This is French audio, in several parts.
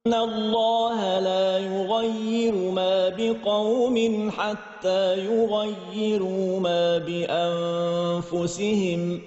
إن الله لا يغير ما بقوم حتى يغيروا ما بأنفسهم.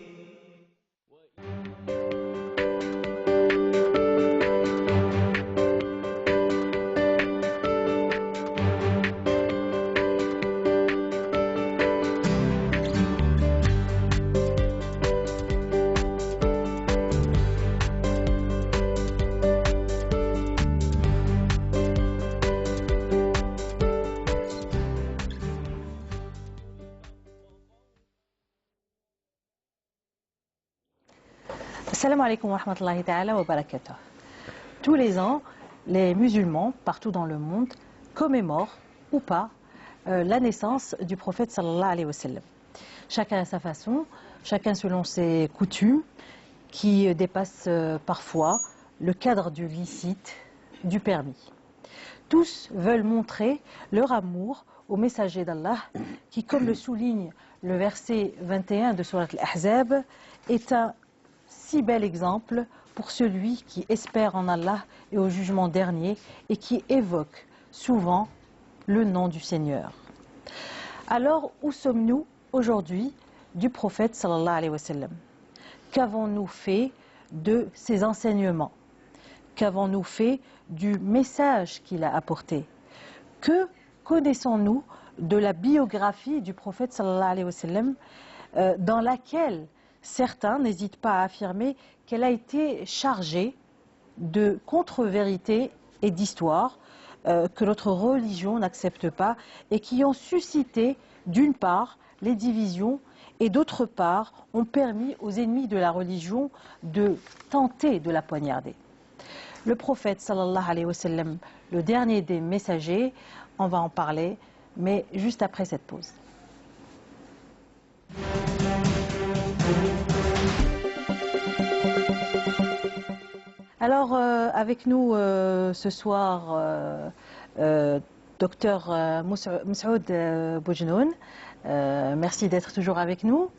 Assalamu alaikum wa rahmatullahi ta'ala wa barakatuh. Tous les ans, les musulmans, partout dans le monde, commémorent ou pas la naissance du prophète sallallahu alayhi wa sallam. Chacun à sa façon, chacun selon ses coutumes, qui dépassent parfois le cadre du licite, du permis. Tous veulent montrer leur amour au messager d'Allah, qui, comme le souligne le verset 21 de Surat Al-Ahzab, est un si bel exemple pour celui qui espère en Allah et au jugement dernier et qui évoque souvent le nom du Seigneur. Alors, où sommes-nous aujourd'hui du prophète sallallahu alayhi wa sallam? Qu'avons-nous fait de ses enseignements? Qu'avons-nous fait du message qu'il a apporté? Que connaissons-nous de la biographie du prophète sallallahu alayhi wa sallam, dans laquelle certains n'hésitent pas à affirmer qu'elle a été chargée de contre-vérités et d'histoires que notre religion n'accepte pas et qui ont suscité d'une part les divisions et d'autre part ont permis aux ennemis de la religion de tenter de la poignarder. Le prophète sallallahu alayhi wa sallam, le dernier des messagers, on va en parler, mais juste après cette pause. Alors, avec nous ce soir, docteur Moussaoud Boujnoun, merci d'être toujours avec nous,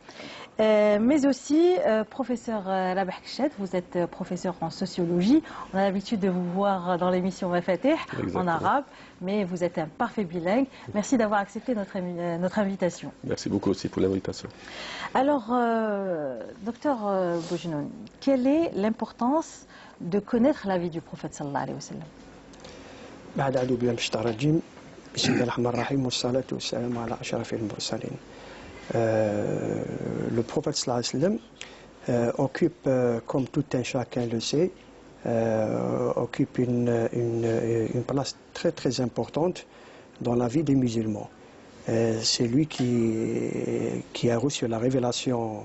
mais aussi professeur Rabah Kchet, vous êtes professeur en sociologie. On a l'habitude de vous voir dans l'émission Mafatih en arabe, mais vous êtes un parfait bilingue. Merci d'avoir accepté notre invitation. Merci beaucoup aussi pour l'invitation. Alors, docteur Boujnoun, quelle est l'importance de connaître la vie du prophète sallallahu alayhi wa sallam? بعد أعوذ بالله من الشيطان الرجيم بسم الله الرحمن الرحيم والصلاة والسلام على أشرف المرسلين. Le prophète sallallahu alayhi wa sallam occupe, comme tout un chacun le sait, occupe une place très très importante dans la vie des musulmans. C'est lui qui a reçu la révélation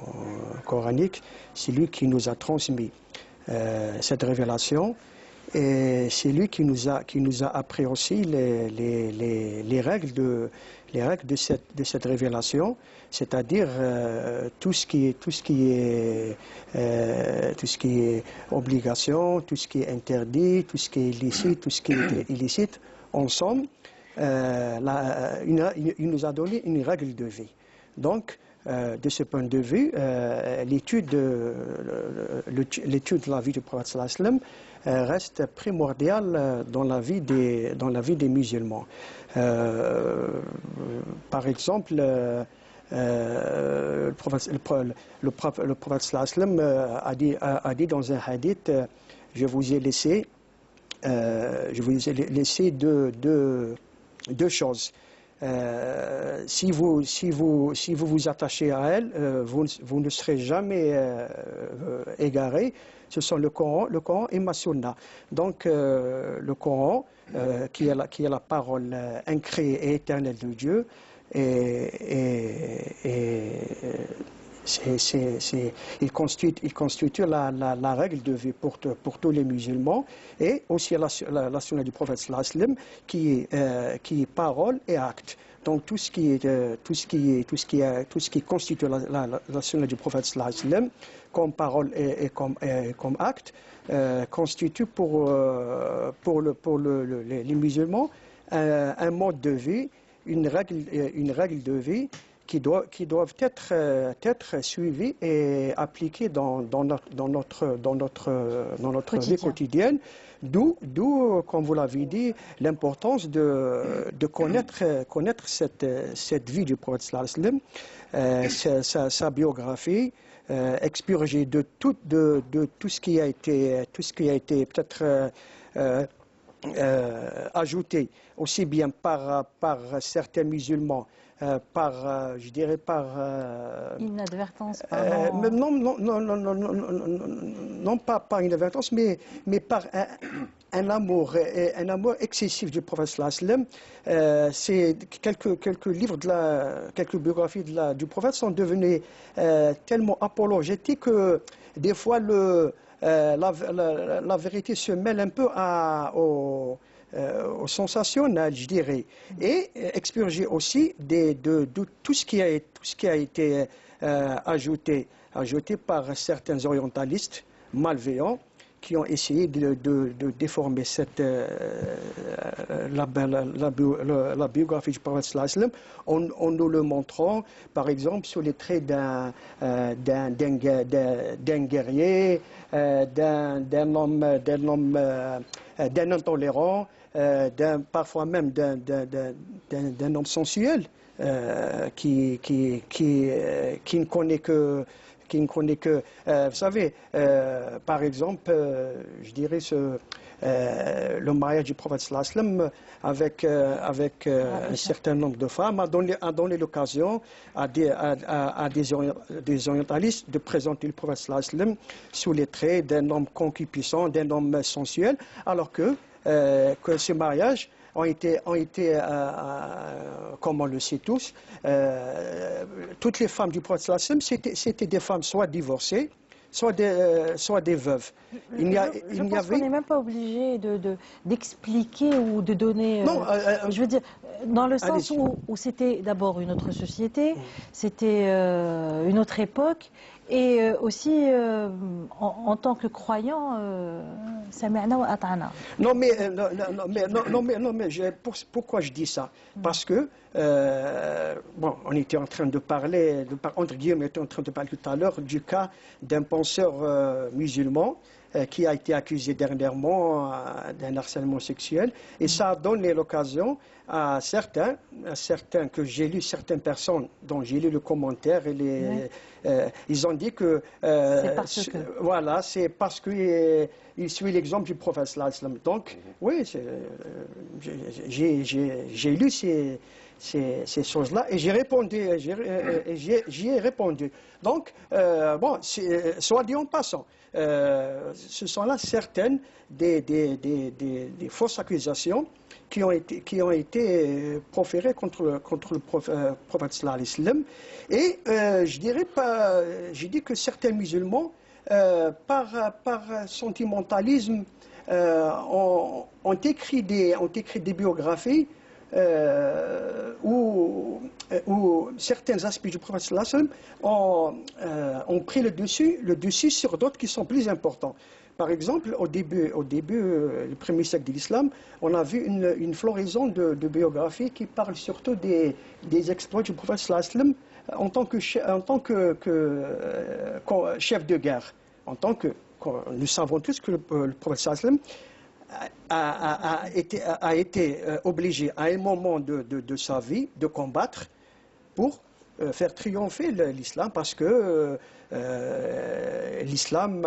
coranique, c'est lui qui nous a transmis cette révélation, et c'est lui qui nous a appris aussi les règles de cette révélation, c'est-à-dire tout ce qui est obligation, tout ce qui est interdit, tout ce qui est licite, tout ce qui est illicite. En somme, il nous a donné une règle de vie. Donc, de ce point de vue, l'étude de la vie du prophète sallallahu alayhi wa sallam reste primordiale dans la vie des musulmans. Par exemple, le prophète sallallahu alayhi wa sallam a dit dans un hadith, je vous ai laissé deux choses. Si vous vous attachez à elle, vous ne serez jamais égaré. Ce sont le Coran et ma Sunna. Donc le Coran, qui est la parole incréée et éternelle de Dieu, il constitue la règle de vie pour tous les musulmans, et aussi la sunna du prophète sallallahu alayhi wa sallam qui est parole et acte. Donc tout ce qui constitue la sunna du prophète sallallahu alayhi wa sallam comme parole et comme acte constitue pour les musulmans un mode de vie, une règle de vie doivent être suivis et appliqués dans notre vie quotidienne. D'où, comme vous l'avez dit, l'importance de connaître cette vie du prophète sallallahu alayhi wa sallam, sa biographie, expurgée de tout ce qui a été peut-être ajouté aussi bien par certains musulmans, je dirais par inadvertance, non pas par inadvertance, mais par un amour excessif du prophète sallallahu alayhi wa sallam. C'est quelques livres quelques biographies du prophète sont devenus tellement apologétiques que des fois la vérité se mêle un peu au sensationnel, je dirais, et expurger aussi de tout ce qui a été ajouté par certains orientalistes malveillants qui ont essayé de déformer la biographie du prophète sallallahu alayhi wa sallam en nous le montrant, par exemple, sur les traits d'un guerrier, d'un homme intolérant, parfois même d'un homme sensuel qui ne connaît que vous savez, par exemple, je dirais le mariage du prophète sallallahu alayhi wa sallam avec un certain nombre de femmes a donné l'occasion à des orientalistes de présenter le prophète sallallahu alayhi wa sallam sous les traits d'un homme concupiscent, d'un homme sensuel, alors que ce mariage ont été comme on le sait tous, toutes les femmes du prophète sallallahu alayhi wa sallam, c'était des femmes soit divorcées, soit des veuves. Je pense qu'on n'est même pas obligé d'expliquer ou de donner... Non, je veux dire, dans le sens où c'était d'abord une autre société, c'était une autre époque, et aussi en tant que croyant, sami'na wa ata'na. Pourquoi je dis ça? Parce que, bon, on était en train de parler, entre guillemets, on était en train de parler tout à l'heure du cas d'un penseur musulman qui a été accusé dernièrement d'un harcèlement sexuel. Et ça a donné l'occasion à certains que j'ai lu, certaines personnes dont j'ai lu le commentaire, et ils ont dit que voilà, c'est parce qu'il suit l'exemple du prophète sallallahu alayhi wa sallam. Donc, oui, j'ai lu ces choses-là et j'y ai répondu. Donc, bon, soit dit en passant, ce sont là certaines des fausses accusations qui ont été proférées contre le prophète sallallahu alayhi wa sallam. Et je dis que certains musulmans, par sentimentalisme, ont écrit des biographies où certains aspects du prophète sallallahu alayhi wa sallam ont pris le dessus sur d'autres qui sont plus importants. Par exemple, au début, le premier siècle de l'islam, on a vu une floraison de biographies qui parlent surtout des exploits du prophète sallallahu alayhi wa sallam en tant que chef de guerre. Nous savons tous que le prophète sallallahu alayhi wa sallam a été obligé à un moment de sa vie de combattre pour faire triompher l'islam, parce que l'islam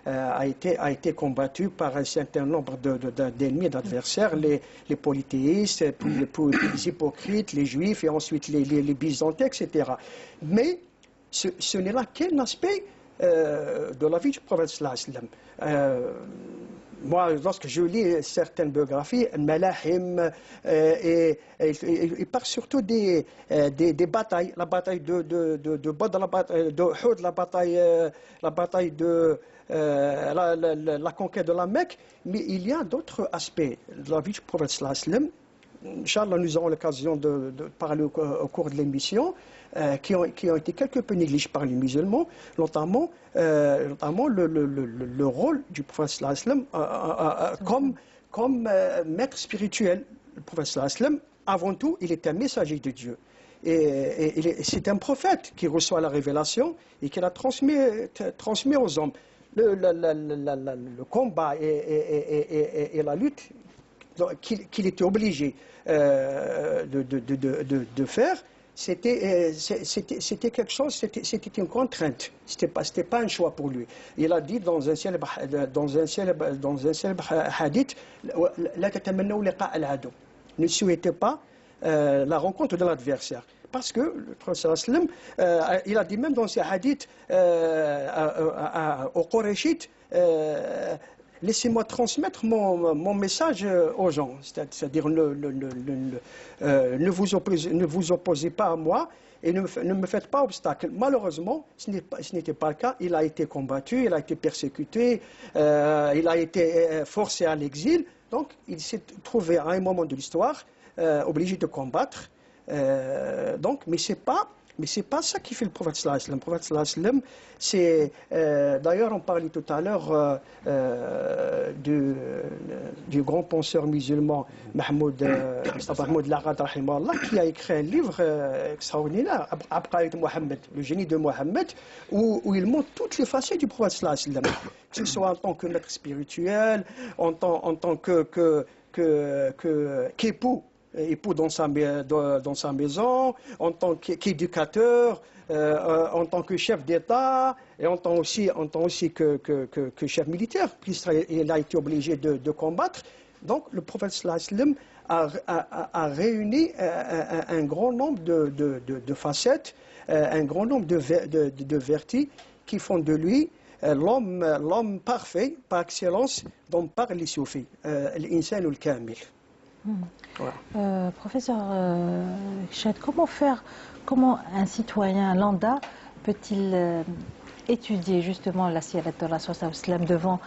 a été combattu par un certain nombre d'ennemis, d'adversaires, les polythéistes, les hypocrites, les juifs, et ensuite les byzantins, etc. Mais ce n'est là qu'un aspect de la vie du prophète sallallahu alayhi wa sallam. Moi, lorsque je lis certaines biographies, Malahim, il parle surtout des batailles, la bataille de Badr, la bataille de Uhud, la bataille de la conquête de la Mecque, mais il y a d'autres aspects de la vie du prophète sallallahu alayhi wa sallam. Inch'Allah, nous aurons l'occasion de parler au cours de l'émission, qui ont été quelque peu négligés par les musulmans, notamment le rôle du prophète sallallahu alayhi wa sallam comme maître spirituel. Le prophète sallallahu alayhi wa sallam, avant tout, il était un messager de Dieu. Et c'est un prophète qui reçoit la révélation et qui la transmet aux hommes. Le combat et la lutte qu'il était obligé de faire, c'était quelque chose, c'était une contrainte. C'était pas un choix pour lui. Il a dit dans un célèbre hadith, La tatamannaw liqa al-adu. Ne souhaitez pas la rencontre de l'adversaire. Parce que le prophète sallam, il a dit même dans ses hadiths aux Qurayshites, laissez-moi transmettre mon message aux gens. C'est-à-dire ne vous opposez pas à moi et ne me faites pas obstacle. Malheureusement, ce n'était pas le cas. Il a été combattu, il a été persécuté, il a été forcé à l'exil. Donc, il s'est trouvé à un moment de l'histoire obligé de combattre. Mais c'est pas ça qui fait le prophète sallallahu alayhi wa sallam. Le prophète sallallahu alayhi wa sallam, c'est d'ailleurs on parlait tout à l'heure du grand penseur musulman Mahmoud Lagad rahimahullah, qui a écrit un livre extraordinaire, Abqaïd Mohammed, le génie de Mohammed, où il montre toutes les facettes du prophète sallallahu alayhi wa sallam, que ce soit en tant que maître spirituel, en tant qu'époux dans sa maison, en tant qu'éducateur, en tant que chef d'État, et en tant aussi que chef militaire, puisqu'il a été obligé de combattre. Donc le prophète sallallahu alayhi wa sallam a réuni un grand nombre de facettes, un grand nombre de vertus qui font de lui l'homme parfait, par excellence, dont parlent les soufis, l'insan al-kamil. Voilà. Professeur Chad, comment un citoyen lambda peut-il étudier justement la sirat de Rasul sallam devant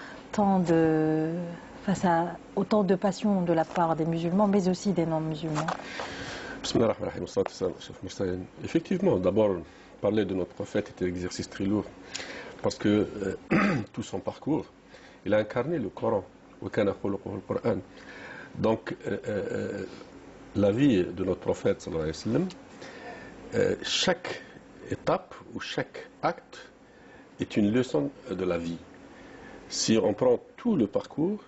face à autant de passion de la part des musulmans, mais aussi des non-musulmans? Effectivement, d'abord, parler de notre prophète est un exercice très lourd, parce que tout son parcours, il a incarné le Coran, au Coran. Donc, la vie de notre prophète, sallallahu alayhi wa sallam, chaque étape ou chaque acte est une leçon de la vie. Si on prend tout le parcours,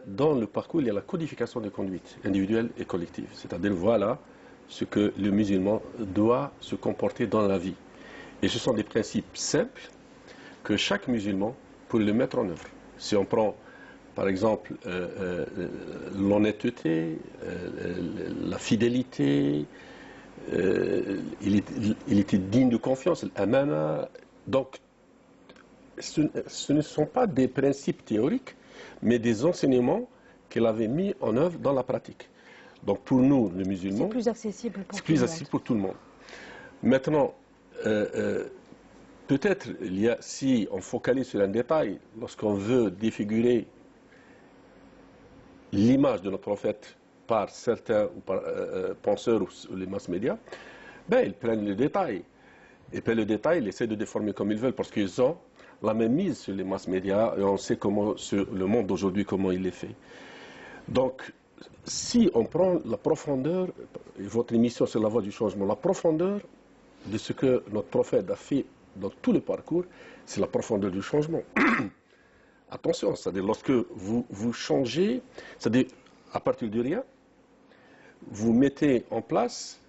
dans le parcours, il y a la codification des conduites individuelles et collectives. C'est-à-dire, voilà ce que le musulman doit se comporter dans la vie. Et ce sont des principes simples que chaque musulman peut le mettre en œuvre. Si on prend par exemple, l'honnêteté, la fidélité, il était digne de confiance, l'amana. Donc, ce ne sont pas des principes théoriques, mais des enseignements qu'il avait mis en œuvre dans la pratique. Donc, pour nous, les musulmans, c'est plus accessible pour tout le monde. Maintenant, peut-être, si on focalise sur un détail, lorsqu'on veut défigurer l'image de notre prophète par certains penseurs ou les mass médias, ils prennent le détail. Et puis le détail, ils essaient de déformer comme ils veulent, parce qu'ils ont la même mise sur les mass médias, et on sait comment, sur le monde d'aujourd'hui, comment il est fait. Donc, si on prend la profondeur, et votre émission sur la voie du changement, la profondeur de ce que notre prophète a fait dans tout le parcours, c'est la profondeur du changement. Attention, c'est-à-dire lorsque vous changez, c'est-à-dire à partir de rien, vous mettez en place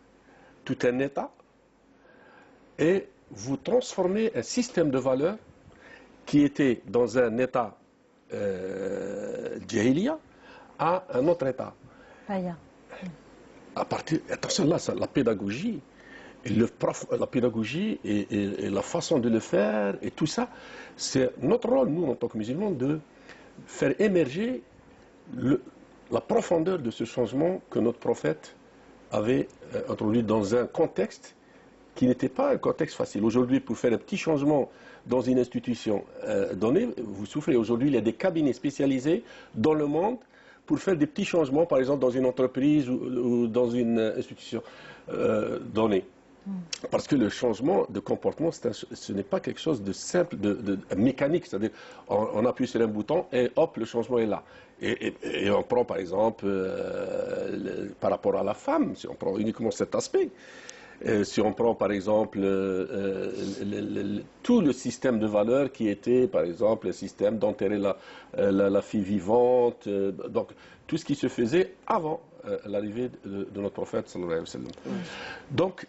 tout un état et vous transformez un système de valeurs qui était dans un état jahiliya à un autre état. Attention là, la pédagogie. La pédagogie et la façon de le faire et tout ça, c'est notre rôle, nous, en tant que musulmans, de faire émerger la profondeur de ce changement que notre prophète avait introduit dans un contexte qui n'était pas un contexte facile. Aujourd'hui, pour faire un petit changement dans une institution donnée, vous souffrez. Aujourd'hui, il y a des cabinets spécialisés dans le monde pour faire des petits changements, par exemple dans une entreprise ou dans une institution donnée. Parce que le changement de comportement, ce n'est pas quelque chose de simple, de mécanique. C'est-à-dire, on appuie sur un bouton et hop, le changement est là. Et on prend par exemple, par rapport à la femme, si on prend uniquement cet aspect, si on prend par exemple tout le système de valeurs qui était par exemple le système d'enterrer la fille vivante, donc tout ce qui se faisait avant l'arrivée de notre prophète sallallahu alayhi wa sallam. Donc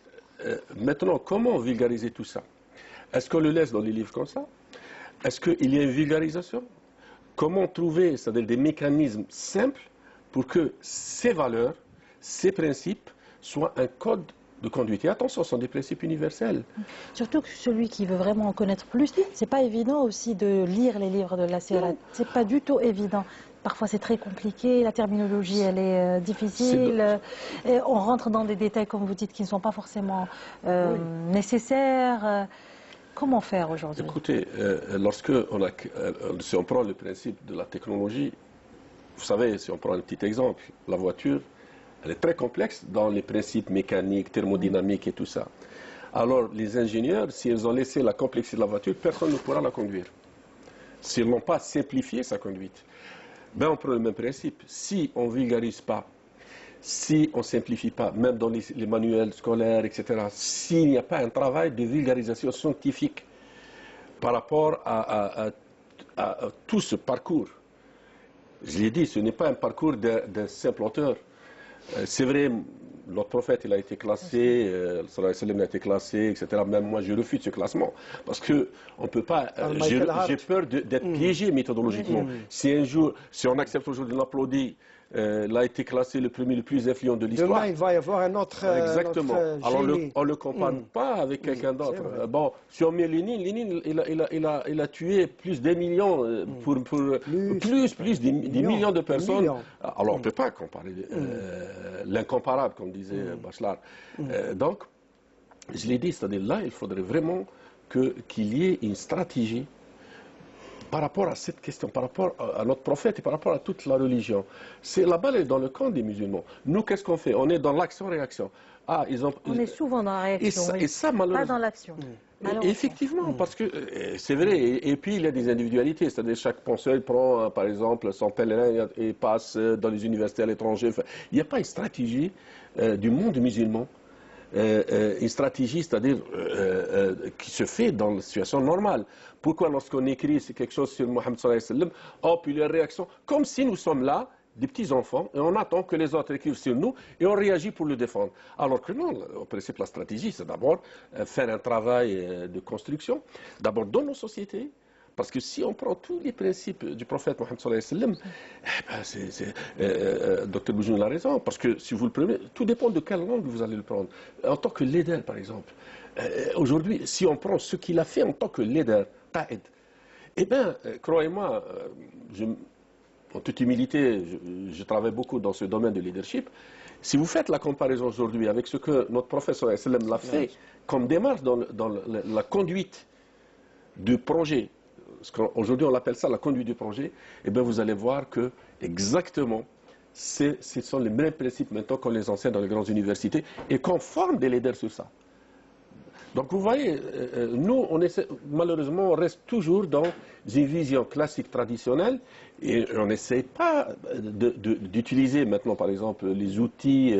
maintenant, comment vulgariser tout ça? Est-ce qu'on le laisse dans les livres comme ça? Est-ce qu'il y a une vulgarisation? Comment trouver, c'est-à-dire des mécanismes simples pour que ces valeurs, ces principes soient un code de conduite. Et attention, ce sont des principes universels. Surtout que celui qui veut vraiment en connaître plus, c'est pas évident aussi de lire les livres de la Sira. C'est pas du tout évident. Parfois c'est très compliqué, la terminologie elle est difficile, et on rentre dans des détails comme vous dites qui ne sont pas forcément nécessaires. Comment faire aujourd'hui? Écoutez, si on prend le principe de la technologie, vous savez, si on prend un petit exemple, la voiture, elle est très complexe dans les principes mécaniques, thermodynamiques et tout ça. Alors, les ingénieurs, s'ils ont laissé la complexité de la voiture, personne ne pourra la conduire. S'ils n'ont pas simplifié sa conduite. Ben, on prend le même principe. Si on ne vulgarise pas, si on ne simplifie pas, même dans les manuels scolaires, etc., s'il n'y a pas un travail de vulgarisation scientifique par rapport à tout ce parcours, je l'ai dit, ce n'est pas un parcours d'un simple auteur. C'est vrai, notre prophète il a été classé, sallallahu alayhi wa sallam a été classé, etc. Même moi, je refuse ce classement parce que on peut pas. J'ai peur d'être piégé méthodologiquement. Si on accepte aujourd'hui de l'applaudir, il a été classé le premier le plus influent de l'histoire. Demain, il va y avoir un autre. Exactement. Alors on le compare Mm. pas avec quelqu'un d'autre. Bon, si on met Lénine, il a tué plus d'un million pour plus des millions de personnes. Alors on peut pas comparer l'incomparable, comme disait Bachelard. Donc, je l'ai dit, c'est-à-dire là, il faudrait vraiment qu'il y ait une stratégie par rapport à cette question, par rapport à notre prophète et par rapport à toute la religion. La balle est dans le camp des musulmans. Nous, qu'est-ce qu'on fait? On est dans l'action-réaction. On est souvent dans la réaction, et ça, pas dans l'action. Effectivement, parce que c'est vrai. Et puis, il y a des individualités. C'est-à-dire, chaque penseur prend, par exemple, son pèlerin et passe dans les universités à l'étranger. Enfin, il n'y a pas une stratégie du monde musulman. Une stratégie, c'est-à-dire qui se fait dans la situation normale. Pourquoi lorsqu'on écrit quelque chose sur Mohammed sallallahu alayhi wa sallam, hop, il y a une réaction, comme si nous sommes là, des petits-enfants, et on attend que les autres écrivent sur nous, et on réagit pour le défendre. Alors que non, au principe, la stratégie, c'est d'abord faire un travail de construction, d'abord dans nos sociétés. Parce que si on prend tous les principes du prophète Mohammed sallallahu alayhi wa sallam, Dr Boujoun a raison, parce que si vous le prenez, tout dépend de quelle langue vous allez le prendre. En tant que leader, par exemple, aujourd'hui, si on prend ce qu'il a fait en tant que leader, Qa'id, eh bien, croyez-moi, en toute humilité, je travaille beaucoup dans ce domaine de leadership. Si vous faites la comparaison aujourd'hui avec ce que notre prophète sallallahu alayhi wa sallam l'a fait comme démarche dans la conduite du projet, aujourd'hui on appelle ça la conduite du projet, et bien vous allez voir que exactement ce sont les mêmes principes maintenant qu'on les enseigne dans les grandes universités et qu'on forme des leaders sur ça. Donc vous voyez, nous, malheureusement, on reste toujours dans une vision classique traditionnelle et on n'essaie pas d'utiliser maintenant, par exemple, les outils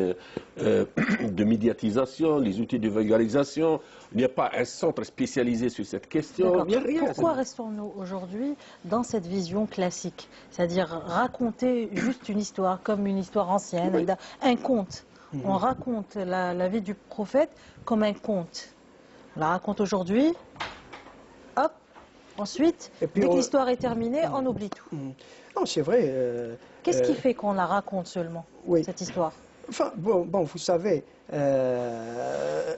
de médiatisation, les outils de vulgarisation. Il n'y a pas un centre spécialisé sur cette question. Il n'y a rien. Pourquoi restons-nous aujourd'hui dans cette vision classique? C'est-à-dire raconter juste une histoire comme une histoire ancienne, un conte. On raconte la vie du prophète comme un conte. On la raconte aujourd'hui, hop, ensuite, dès que l'histoire est terminée, on oublie tout. Non, c'est vrai. Qu'est-ce qui fait qu'on la raconte seulement, cette histoire? Enfin, bon, vous savez,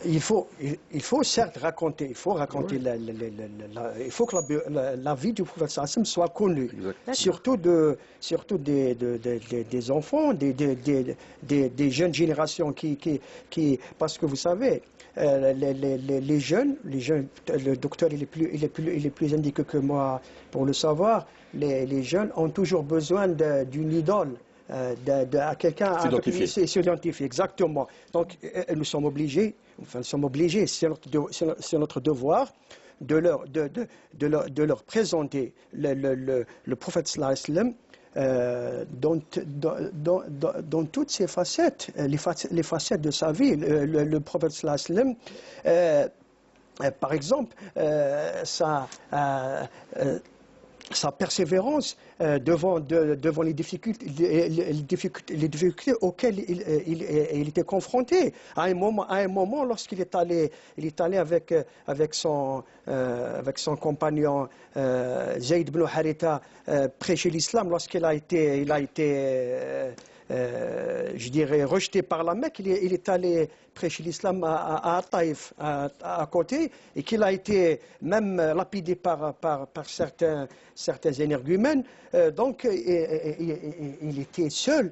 il faut certes raconter, il faut raconter, il faut que la vie du prophète sallam soit connue, surtout des enfants, des jeunes générations parce que vous savez, les jeunes, le docteur il est plus indiqué que moi pour le savoir, les jeunes ont toujours besoin d'une idole. à quelqu'un s'identifier. s'identifier, exactement. Donc nous sommes obligés, c'est notre devoir de leur présenter le prophète sallallahu alayhi wa sallam dans toutes ses facettes, les facettes de sa vie. Le prophète sallallahu alayhi wa sallam, par exemple, sa persévérance devant les difficultés auxquelles il était confronté. À un moment lorsqu'il est allé avec son compagnon Zayd ibn Haritha prêcher l'islam, lorsqu'il a été je dirais, rejeté par la Mecque, il est allé prêcher l'islam à Taïf, à côté, et qu'il a été même lapidé par certains énergumènes. Donc, il était seul,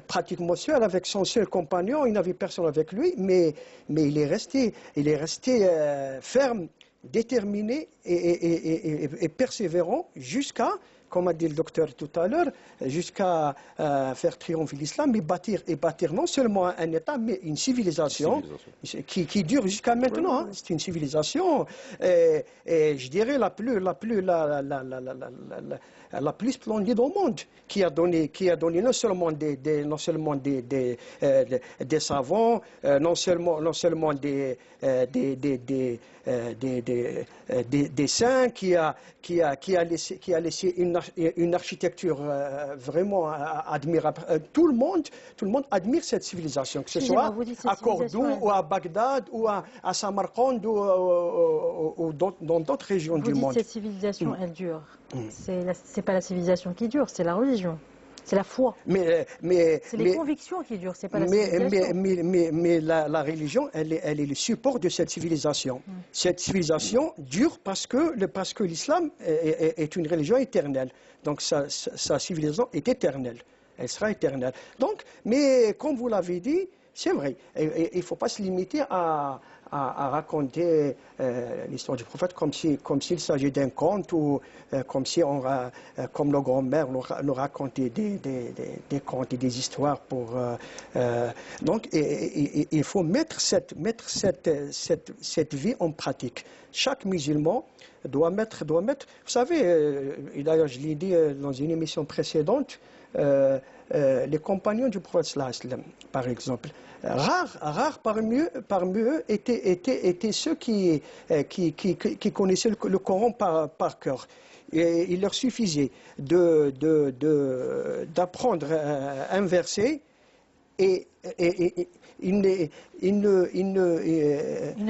pratiquement seul, avec son seul compagnon. Il n'avait personne avec lui, mais il est resté ferme, déterminé et persévérant jusqu'à, comme a dit le docteur tout à l'heure, jusqu'à faire triompher l'islam et bâtir non seulement un État, mais une civilisation. Qui dure jusqu'à maintenant. C'est une civilisation, et je dirais la plus splendide au monde, qui a donné non seulement des savants, non seulement des saints, qui a laissé une architecture vraiment admirable. Tout le monde admire cette civilisation, que ce soit à Cordoue ou à Bagdad ou à Samarkand ou dans d'autres régions du monde. Vous dites cette civilisation, elle dure. C'est pas la civilisation qui dure, c'est la religion. C'est la foi. C'est les convictions qui durent, c'est pas la civilisation. Mais la religion, elle est le support de cette civilisation. Cette civilisation dure parce que l'islam est une religion éternelle. Donc sa civilisation est éternelle. Elle sera éternelle. Donc, mais comme vous l'avez dit, c'est vrai. Il ne faut pas se limiter à raconter l'histoire du prophète comme s'il s'agit d'un conte, ou comme nos grands-mères nous racontaient des contes et des histoires. Donc il faut mettre cette vie en pratique. Chaque musulman doit mettre. Vous savez, et d'ailleurs je l'ai dit dans une émission précédente, les compagnons du prophète sallallahu alayhi wa sallam, par exemple, rares parmi eux étaient ceux qui connaissaient le Coran par cœur. Et il leur suffisait d'apprendre un verset, et il ne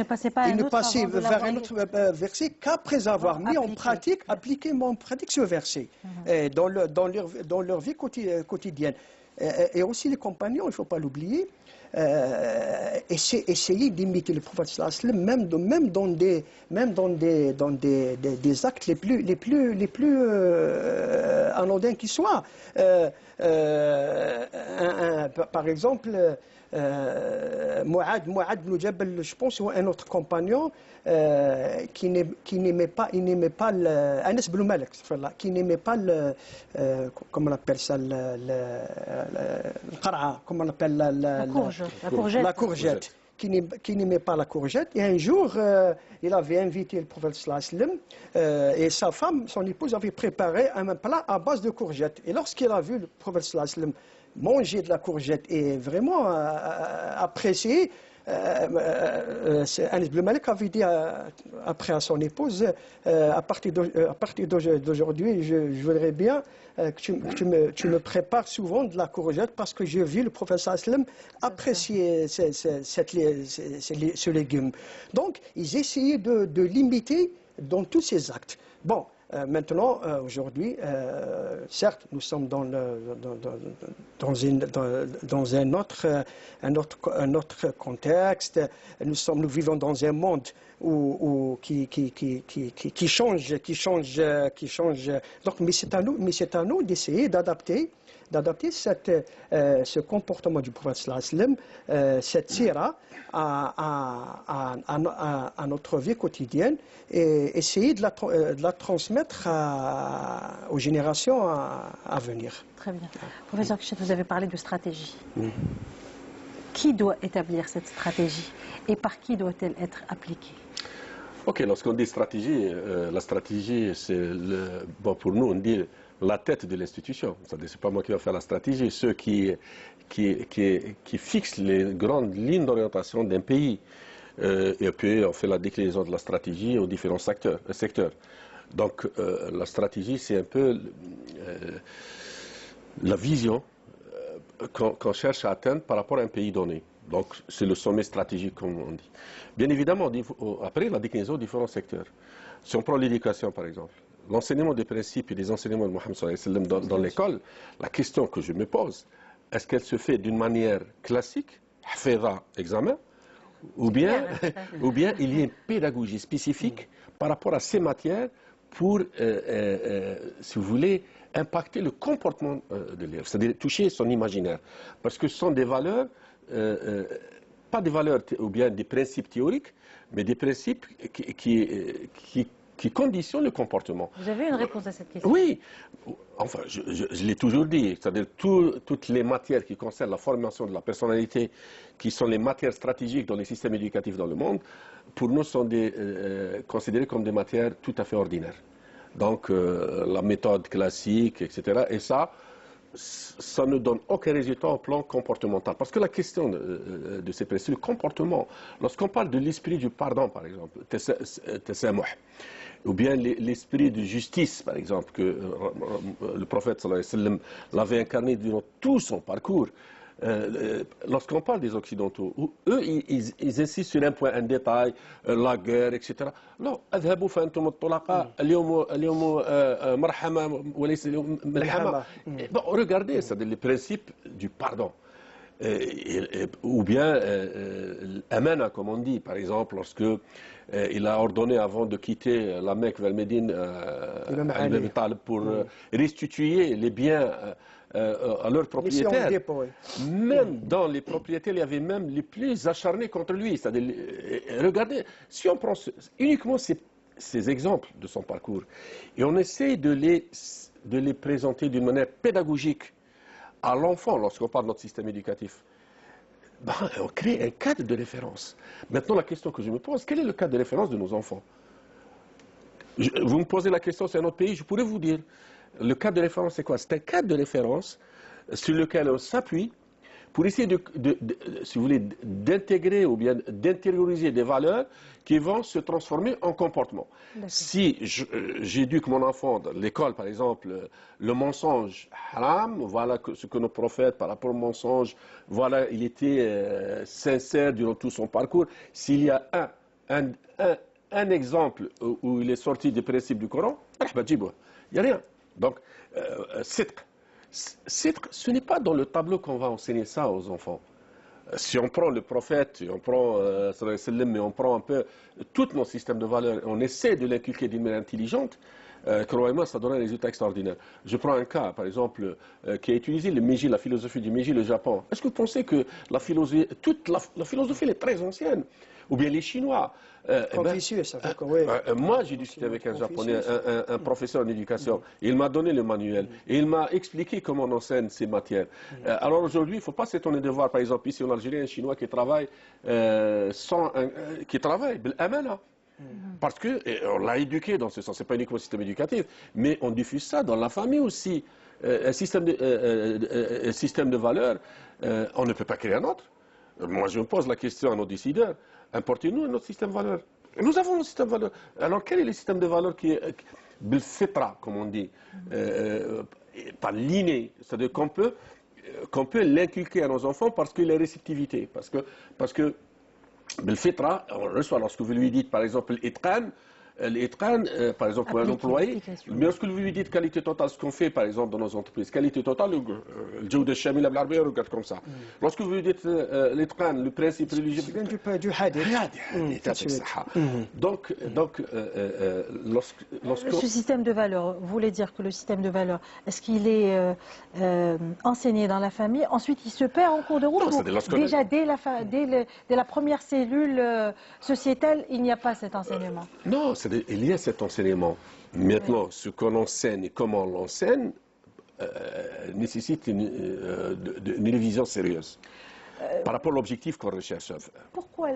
passait pas vers un autre verset qu'après avoir appliqué en pratique ce verset dans leur vie quotidienne. Et aussi les compagnons, il ne faut pas l'oublier, essayer d'imiter le prophète sallallahu alayhi wa sallam, même dans des actes les plus anodins qui soient. Par exemple, Mu'ad ibn Jabal, je pense, ou un autre compagnon qui n'aimait pas Anas ibn Malik, qui n'aimait pas comment on appelle ça, comment on appelle la courgette, qui n'aimait pas la courgette. Et un jour, il avait invité le prophète sallallahu alayhi wa sallam, et sa femme, son épouse, avait préparé un plat à base de courgette. Et lorsqu'il a vu le prophète sallallahu alayhi wa sallam manger de la courgette et vraiment apprécié, Anas ibn Malik avait dit après à son épouse, à partir d'aujourd'hui, je voudrais bien que tu me prépares souvent de la courgette, parce que j'ai vu le professeur sallallahu alayhi wa sallam apprécier ce légume. Donc, ils essayaient de l'imiter dans tous ses actes. Bon. Maintenant, aujourd'hui, certes, nous sommes dans un autre contexte. Nous vivons dans un monde ou qui change. Donc, mais c'est à nous d'essayer d'adapter ce comportement du prophète sallallahu alayhi wa sallam, cette sira à notre vie quotidienne et essayer de la transmettre aux générations à venir. Très bien. Professeur Kichet, vous avez parlé de stratégie. Qui doit établir cette stratégie et par qui doit-elle être appliquée? Ok, lorsqu'on dit stratégie, la stratégie, c'est bon, pour nous, on dit la tête de l'institution. C'est pas moi qui vais faire la stratégie, ceux qui fixent les grandes lignes d'orientation d'un pays. Et puis on fait la déclinaison de la stratégie aux différents secteurs. Donc la stratégie, c'est un peu la vision qu'on cherche à atteindre par rapport à un pays donné. Donc c'est le sommet stratégique, comme on dit. Bien évidemment, après la déclinaison aux différents secteurs. Si on prend l'éducation, par exemple, l'enseignement des principes et des enseignements de Mohammed sallallahu alayhi wa sallam dans l'école, la question que je me pose, est-ce qu'elle se fait d'une manière classique, hafidha, examen, ou bien il y a une pédagogie spécifique par rapport à ces matières pour, si vous voulez, impacter le comportement de l'élève, c'est-à-dire toucher son imaginaire. Parce que ce sont des valeurs, pas des valeurs ou bien des principes théoriques, mais des principes qui conditionnent le comportement. Vous avez une réponse à cette question? Oui, enfin, je l'ai toujours dit, c'est-à-dire toutes les matières qui concernent la formation de la personnalité, qui sont les matières stratégiques dans les systèmes éducatifs dans le monde, pour nous sont considérées comme des matières tout à fait ordinaires. Donc, la méthode classique, etc. Et ça ne donne aucun résultat au plan comportemental. Parce que la question de ces principes, le comportement, lorsqu'on parle de l'esprit du pardon, par exemple, tasamuh, ou bien l'esprit de justice, par exemple, que le prophète sallallahu alayhi wa sallam l'avait incarné durant tout son parcours. Lorsqu'on parle des Occidentaux, eux, ils insistent sur un point, un détail, la guerre, etc. Non, اذهبوا فأنتم الطلقاء اليوم مرحمة وليس اليوم ملحمة. Bon, regardez, c'est les principes du pardon. Ou bien l'amana, comme on dit, par exemple, lorsque il a ordonné avant de quitter la Mecque vers Médine pour restituer les biens à leurs propriétaires. Même dans les propriétaires, il y avait même les plus acharnés contre lui. C'est-à-dire, regardez, si on prend uniquement ces exemples de son parcours et on essaie de les présenter d'une manière pédagogique à l'enfant, lorsqu'on parle de notre système éducatif, ben, on crée un cadre de référence. Maintenant, la question que je me pose, quel est le cadre de référence de nos enfants? Vous me posez la question, c'est un autre pays, je pourrais vous dire. Le cadre de référence, c'est quoi? C'est un cadre de référence sur lequel on s'appuie pour essayer si vous voulez, d'intégrer ou bien d'intérioriser des valeurs qui vont se transformer en comportement. Si j'éduque mon enfant dans l'école, par exemple, le mensonge haram, voilà ce que nos prophètes, par rapport au mensonge, voilà, il était sincère durant tout son parcours. S'il y a un exemple où il est sorti des principes du Coran, il n'y a rien. Donc, sidq, ce n'est pas dans le tableau qu'on va enseigner ça aux enfants. Si on prend le prophète, on prend mais on prend un peu tous nos systèmes de valeurs, on essaie de l'inculquer d'une manière intelligente, croyez-moi, ça donne un résultat extraordinaire. Je prends un cas, par exemple, qui a utilisé le Meiji, la philosophie du Meiji, le Japon. Est-ce que vous pensez que la philosophie elle est très ancienne? Ou bien les Chinois. Confucius, moi, j'ai discuté avec un Japonais, un professeur en éducation. Il m'a donné le manuel. Et il m'a expliqué comment on enseigne ces matières. Alors aujourd'hui, il ne faut pas s'étonner de voir, par exemple, ici en Algérie, un Chinois qui travaille بالأمانة. Parce qu'on l'a éduqué dans ce sens. Ce n'est pas uniquement le système éducatif, mais on diffuse ça dans la famille aussi. Un système de valeurs, on ne peut pas créer un autre. Moi, je me pose la question à nos décideurs. Importez-nous notre système de valeurs. Nous avons un système de valeurs. Alors, quel est le système de valeurs qui est بالفطرة, comme on dit, par l'inné, c'est-à-dire qu'on peut l'inculquer à nos enfants parce qu'il y a réceptivité. Parce que بالفطرة, on reçoit, lorsque vous lui dites, par exemple, l'itqan, l'Itqan, par exemple, pour un employé, mais lorsque vous lui dites qualité totale, ce qu'on fait par exemple dans nos entreprises, qualité totale, le Jawda Shamila Blarbi regarde comme ça. Lorsque vous lui dites l'Itqan, le principe religieux, du hadith. Donc, Ce système de valeurs, vous voulez dire que le système de valeurs, est-ce qu'il est enseigné dans la famille, ensuite il se perd en cours de route, ou déjà dès la première cellule sociétale, il n'y a pas cet enseignement? Non, il y a cet enseignement. Maintenant, ce qu'on enseigne et comment on l'enseigne nécessite une vision sérieuse par rapport à l'objectif qu'on recherche. Pourquoi,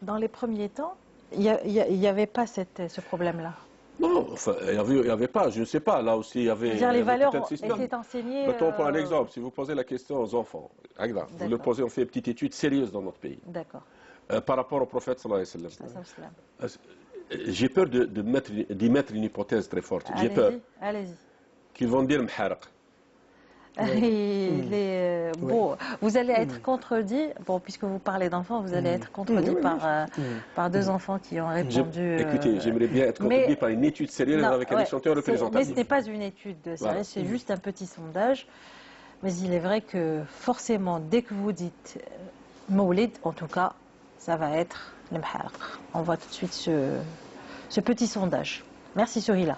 dans les premiers temps, il n'y avait pas ce problème-là? Non, enfin, il n'y avait pas, je ne sais pas, là aussi il y avait... Les valeurs étaient enseignées... Mettons pour un exemple, si vous posez la question aux enfants, vous le posez, on fait une petite étude sérieuse dans notre pays. D'accord. Par rapport au prophète sallallahu alayhi wa sallam. J'ai peur d'y mettre une hypothèse très forte. J'ai peur qu'ils vont dire Mharaq. Bon, vous allez être contredit, bon, puisque vous parlez d'enfants, vous allez être contredit par deux enfants qui ont répondu... Écoutez, j'aimerais bien être contredit par une étude sérieuse avec un échantillon représentatif. Mais ce n'est pas une étude sérieuse, c'est juste un petit sondage. Mais il est vrai que forcément, dès que vous dites Mawlid, en tout cas, ça va être le Mharaq. On voit tout de suite ce petit sondage. Merci Sohila.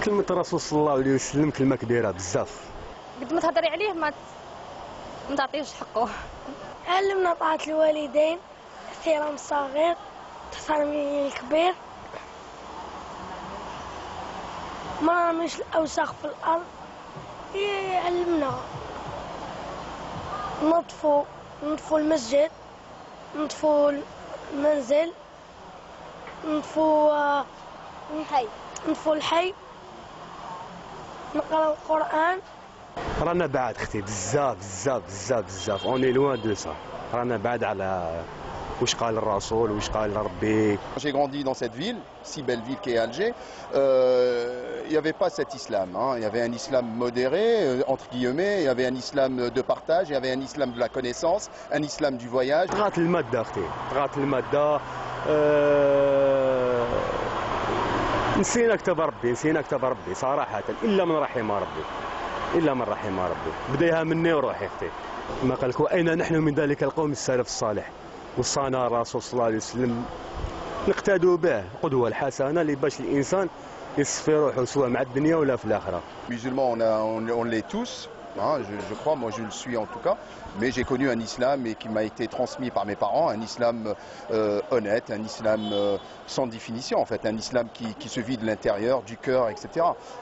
كلمة الرسول صلى الله عليه وسلم كلمة كبيرة بزاف. قد ما تهضري عليه ما تعطيوش حقه. علمنا طاعة الوالدين، احترام الصغير، تحترم الكبير، ما نرميش الأوساخ في الأرض. يعلمنا نطفوا المسجد، نطفوا المنزل، نطفوا الحي، نقرا القرآن. رانا بعد اختي بزاف بزاف بزاف بزاف، اوني لوان دو سا، رانا بعد على واش قال الرسول واش قال ربي. J'ai grandi dans cette ville, si belle ville qu'est Alger. Il n'y avait pas cet islam. Il y avait un islam modéré, entre guillemets. Il y avait un islam de partage. Il y avait un islam de la connaissance, un islam du voyage. طغات المادة اختي، طغات المادة. نسينا كتاب ربي، نسينا كتاب ربي صراحة، إلا من رحم ربي، إلا من رحم ربي. بديها مني وروحي اختي. ما قال لك وأين نحن من ذلك القوم السلف الصالح؟ وصانا الرسول صلى الله عليه وسلم نقتدوا به قدوة الحسنة اللي باش الإنسان يصفي روحه سواء مع الدنيا ولا في الآخرة. Musulmans, on l'est tous. Je crois, moi je le suis en tout cas, mais j'ai connu un islam qui m'a été transmis par mes parents, un islam honnête, un islam sans définition en fait, un islam qui se vit de l'intérieur, du cœur, etc.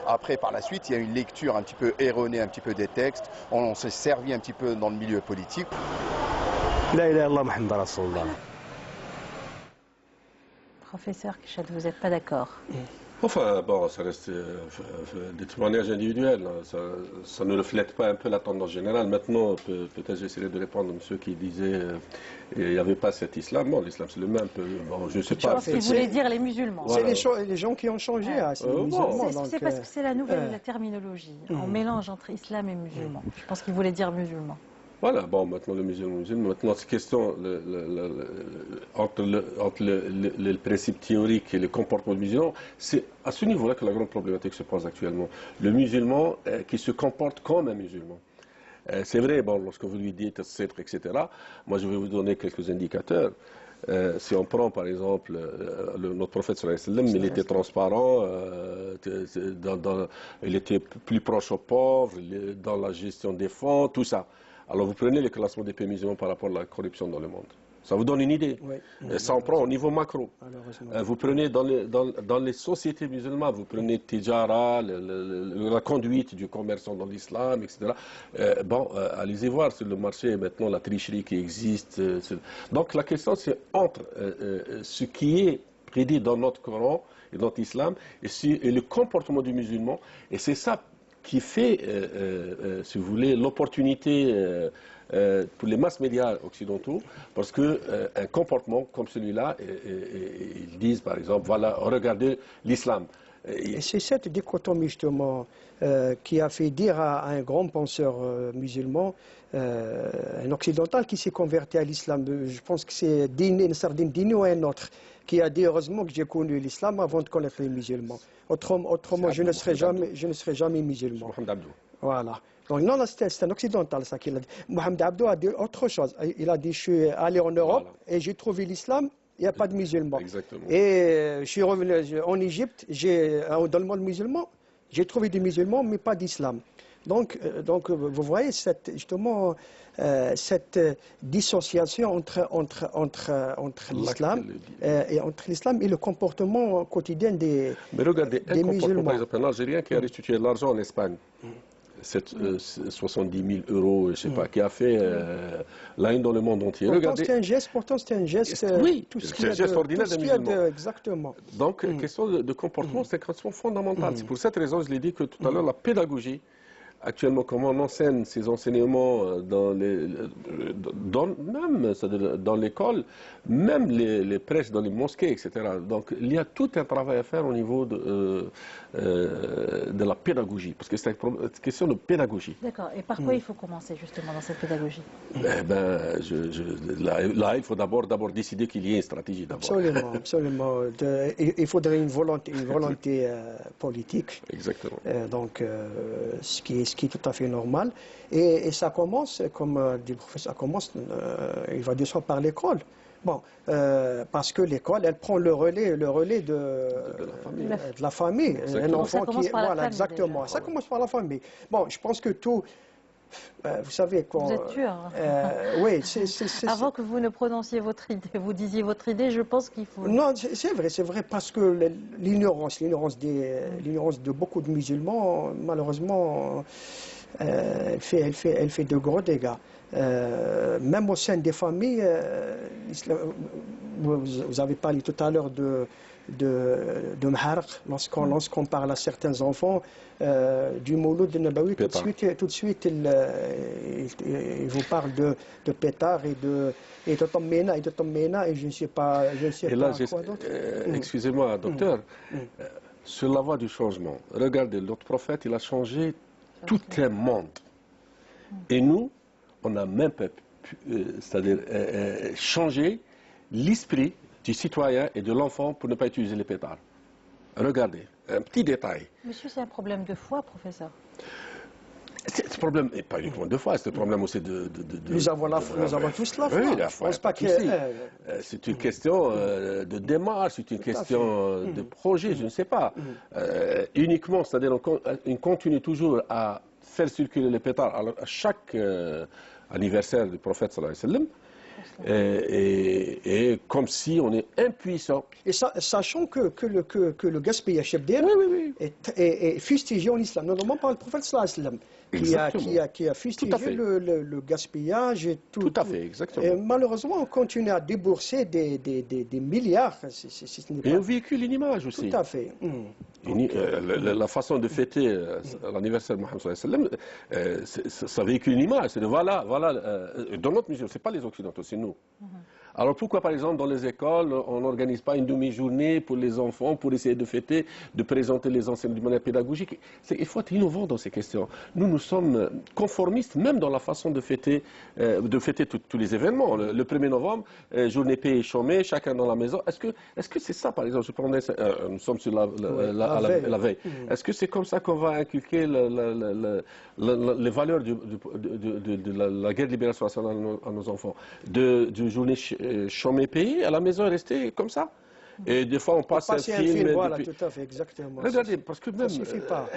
Après par la suite il y a une lecture un petit peu erronée, un petit peu des textes, on s'est servi un petit peu dans le milieu politique. La ilaha illallah Muhammad Rasulullah. Professeur Kichat, vous n'êtes pas d'accord? Enfin, bon, ça reste des témoignages individuels. Ça ne reflète pas un peu la tendance générale. Maintenant, peut-être j'essaierai de répondre à monsieur qui disait qu'il n'y avait pas cet islam. Bon, l'islam c'est le même. Bon, je ne sais pas. Je pense qu'il voulait dire les musulmans. Voilà. C'est les gens qui ont changé. C'est les musulmans. C'est parce que c'est la nouvelle terminologie. On mélange entre islam et musulman. Je pense qu'il voulait dire musulman. Voilà, bon, maintenant le musulman, maintenant c'est question entre le principe théorique et le comportement du musulman, c'est à ce niveau-là que la grande problématique se pose actuellement. Le musulman qui se comporte comme un musulman. C'est vrai, bon, lorsque vous lui dites, etc., moi je vais vous donner quelques indicateurs. Si on prend par exemple notre prophète sallallahu alayhi wa sallam, il était transparent, il était plus proche aux pauvres, dans la gestion des fonds, tout ça. Alors vous prenez le classement des pays musulmans par rapport à la corruption dans le monde. Ça vous donne une idée. Oui. Ça on prend au niveau macro. Vous prenez dans les sociétés musulmanes, vous prenez Tijara, la conduite du commerçant dans l'islam, etc. Allez-y voir sur le marché maintenant la tricherie qui existe. Donc la question c'est entre ce qui est prédit dans notre Coran et dans notre islam et le comportement du musulman. Et c'est ça qui fait, si vous voulez, l'opportunité pour les masses médias occidentaux, parce qu'un comportement comme celui-là, ils disent par exemple, voilà, regardez l'islam. Et c'est cette dichotomie justement qui a fait dire à un grand penseur musulman, un occidental qui s'est converti à l'islam, je pense que c'est Nasreddin Dini ou un autre, qui a dit heureusement que j'ai connu l'islam avant de connaître les musulmans. Autrement je ne serai jamais musulman. Mohamed Abdou. Voilà. Donc non, c'est un occidental ça qu'il a dit. Mohamed Abdou a dit autre chose. Il a dit je suis allé en Europe et j'ai trouvé l'islam. Il n'y a pas de musulmans. Exactement. Et je suis revenu en Égypte, dans le monde musulman, j'ai trouvé des musulmans, mais pas d'islam. Donc, vous voyez justement cette dissociation entre l'islam et le comportement quotidien des musulmans. Mais regardez, un comportement, par exemple, un Algérien qui a restitué de l'argent en Espagne. 70 000 euros, je ne sais pas, qui a fait la une dans le monde entier. Pourtant, c'est un geste, oui, c'est un geste ordinaire d'un musulman. Exactement. Donc, question de comportement, c'est une question fondamentale. C'est pour cette raison, je l'ai dit que tout à l'heure, la pédagogie, actuellement, comment on enseigne ces enseignements dans l'école, même les prêches dans les mosquées, etc. Donc, il y a tout un travail à faire au niveau de la pédagogie, parce que c'est une question de pédagogie. D'accord. Et par quoi il faut commencer justement dans cette pédagogie? Là, il faut d'abord décider qu'il y ait une stratégie. Absolument, absolument. Il faudrait une volonté politique. Exactement. Donc, ce qui est tout à fait normal. Et ça commence, comme dit le professeur, il va dire ça par l'école. Bon, parce que l'école, elle prend le relais de la famille. Un enfant qui, voilà, exactement. Ça commence par la famille. Bon, je pense que tout. Vous savez quoi. Vous êtes sûr. Oui, Avant que vous ne prononciez votre idée, vous disiez votre idée, je pense qu'il faut. Non, c'est vrai, parce que l'ignorance de beaucoup de musulmans, malheureusement, elle fait de gros dégâts. Même au sein des familles, vous avez parlé tout à l'heure de Mharq, lorsqu'on parle à certains enfants du Mouloud Nabawi, tout de suite il vous parle de pétard et de Tammina et je ne sais pas quoi d'autre. Excusez-moi, docteur, sur la voie du changement, regardez, notre prophète, il a changé tout un monde. Et nous, on n'a même pas pu, c'est-à-dire changer l'esprit du citoyen et de l'enfant pour ne pas utiliser les pétards. Regardez, un petit détail. Monsieur, c'est un problème de foi, professeur. Ce problème n'est pas uniquement de foi, c'est un problème aussi de nous avons tous la foi. Oui, la foi. C'est une question de démarche, c'est une question de projet, je ne sais pas. Uniquement, c'est-à-dire on continue toujours à faire circuler les pétards à chaque anniversaire du prophète sallallahu alayhi wa sallam. Et comme si on est impuissant. Et sachant que le gaspillage est fustigé en islam, notamment par le prophète sallallahu alayhi wa sallam, qui a fustigé le gaspillage et tout. Tout à fait, exactement. Et malheureusement, on continue à débourser des milliards. Et on véhicule une image aussi. Tout à fait. La façon de fêter l'anniversaire de Mohammed sallallahu alayhi wa sallam, ça véhicule une image. C'est voilà, dans notre musulman, ce n'est pas les occidentaux, c'est nous. Alors pourquoi, par exemple, dans les écoles, on n'organise pas une demi-journée pour les enfants, pour essayer de fêter, de présenter les enseignements de manière pédagogique? Il faut être innovant dans ces questions. Nous sommes conformistes, même dans la façon de fêter tous les événements. Le 1er novembre, journée payée et chômée, chacun dans la maison. Est-ce que c'est ça, par exemple, nous sommes sur la veille. Est-ce que c'est comme ça qu'on va inculquer les valeurs de la guerre de libération nationale à nos enfants? De journée chômée payé, à la maison rester comme ça. Et des fois on passe un film. Voilà, tout à fait, exactement. Regardez, parce que même. Ça suffit pas.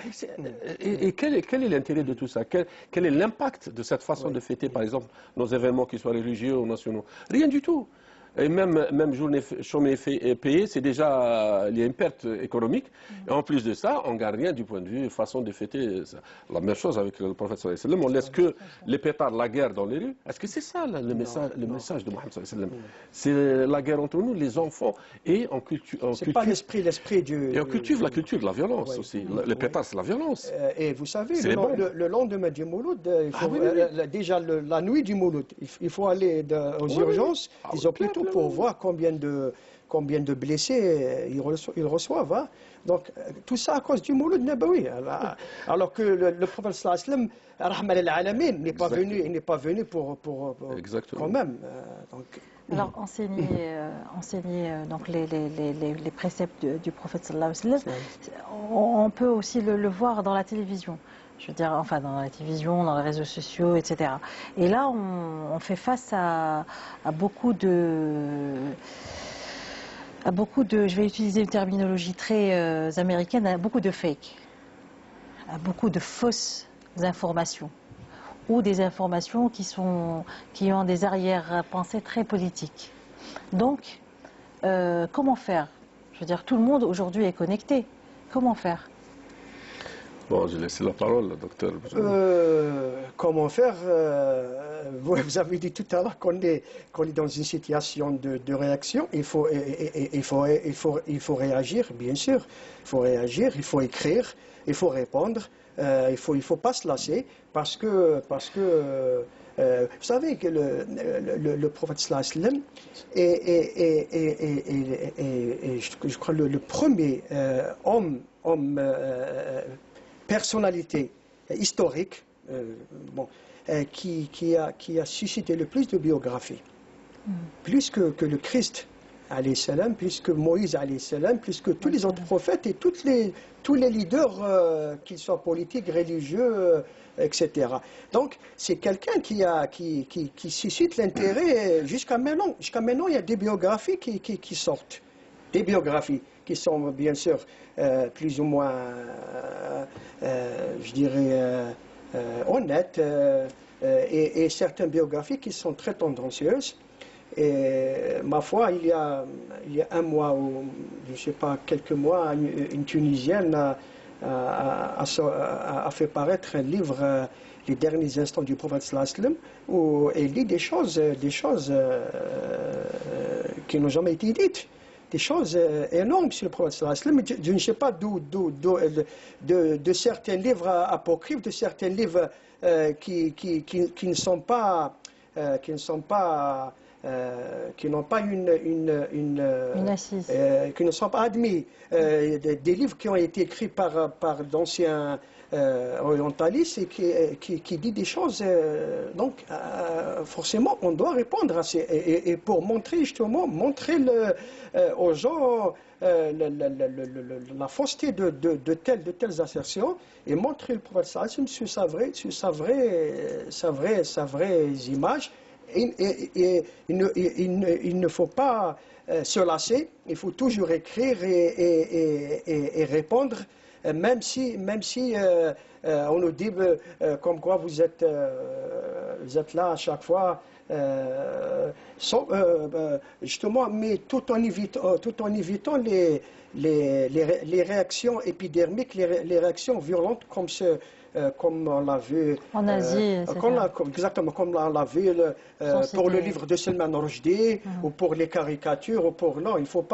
Et quel est l'intérêt de tout ça? Quel est l'impact de cette façon de fêter, par exemple, nos événements, qu'ils soient religieux ou nationaux? Rien du tout. Et même journée chômée payée, c'est déjà, il y a une perte économique. Et en plus de ça, on ne gagne rien du point de vue façon de fêter. La même chose avec le prophète sallallahu alayhi wa sallam. On laisse que les pétards, la guerre dans les rues. Est-ce que c'est ça le message de Mohammed sallallahu alayhi wa sallam? C'est la guerre entre nous, les enfants, et on cultive. C'est pas l'esprit du. Et on cultive la culture de la violence aussi. Les pétards, c'est la violence. Et vous savez, le lendemain du Mouloud, déjà la nuit du Mouloud, il faut aller aux urgences, des hôpitaux, pour voir combien combien de blessés ils reçoivent. Hein. Donc, tout ça à cause du Mouloud Nabawi. Alors que le prophète sallallahu alayhi wa sallam, Rahman al-Alamin, n'est pas venu pour quand même. Donc, alors, enseigner donc les préceptes du prophète sallallahu alayhi wa sallam, on peut aussi le voir dans la télévision. Je veux dire, enfin, dans la télévision, dans les réseaux sociaux, etc. Et là, on fait face à beaucoup de, je vais utiliser une terminologie très américaine, à beaucoup de fake, à beaucoup de fausses informations, ou des informations qui ont des arrière-pensées très politiques. Donc, comment faire? Je veux dire, tout le monde aujourd'hui est connecté. Comment faire? Bon, je laisse la parole, docteur. Comment faire? Vous avez dit tout à l'heure qu'on est dans une situation de réaction. Il faut réagir, bien sûr. Il faut réagir, il faut écrire, il faut répondre. Il faut pas se lasser parce que vous savez que le prophète sallallahu alayhi wa sallam est je crois le premier homme personnalité historique qui a suscité le plus de biographies. Plus que le Christ, alayhi salam, plus que Moïse, alayhi salam, plus que tous les autres prophètes et tous les leaders, qu'ils soient politiques, religieux, etc. Donc, c'est quelqu'un qui suscite l'intérêt jusqu'à maintenant. Jusqu'à maintenant, il y a des biographies qui sortent. Des biographies qui sont bien sûr plus ou moins, je dirais, honnêtes, et certaines biographies qui sont très tendancieuses. Et ma foi, il y a un mois ou je ne sais pas, quelques mois, une Tunisienne a fait paraître un livre, Les derniers instants du prophète sallallahu alayhi wa sallam, où elle dit des choses qui n'ont jamais été dites. Des choses énormes sur le prophète sallallahu alayhi wa sallam. Je ne sais pas d'où de certains livres apocryphes, de certains livres qui ne sont pas qui n'ont pas une assise, qui ne sont pas admis, des livres qui ont été écrits par d'anciens orientalistes et qui disent des choses, donc forcément on doit répondre à ces, et pour montrer justement, aux gens la fausseté de telles assertions, et montrer le prophète sallallahu alayhi wa sallam sur sa vraie image. Et il ne faut pas se lasser, il faut toujours écrire et répondre, même si on nous dit comme quoi vous êtes là à chaque fois, justement, mais tout en évitant les réactions épidermiques, les réactions violentes comme on l'a vu en Asie, exactement comme on l'a vu pour le livre de Salman Rushdie, ou pour les caricatures, ou pour non, il faut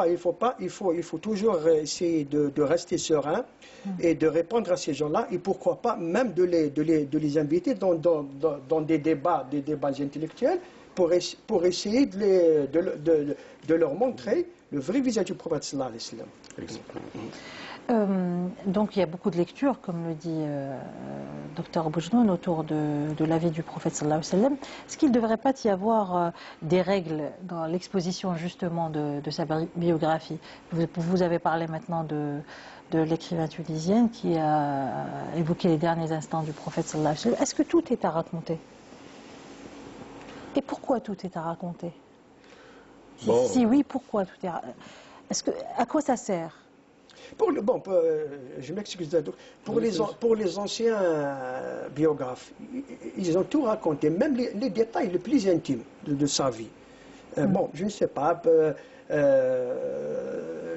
toujours essayer de rester serein et de répondre à ces gens-là, et pourquoi pas même de les inviter dans des débats intellectuels pour essayer de leur montrer le vrai visage du prophète sallallahu alayhi wa sallam. Donc il y a beaucoup de lectures, comme le dit Dr Boujnoun, autour de la vie du prophète sallallahu alayhi wa sallam. Est-ce qu'il ne devrait pas y avoir des règles dans l'exposition justement de sa biographie? Vous avez parlé maintenant de l'écrivain tunisienne qui a évoqué les derniers instants du prophète sallallahu alayhi wa sallam. Est-ce que tout est à raconter? Et pourquoi tout est à raconter? Si oui, pourquoi tout est à raconter? À quoi ça sert? Je m'excuse, pour les anciens biographes, ils ont tout raconté, même les détails les plus intimes de sa vie. Je ne sais pas,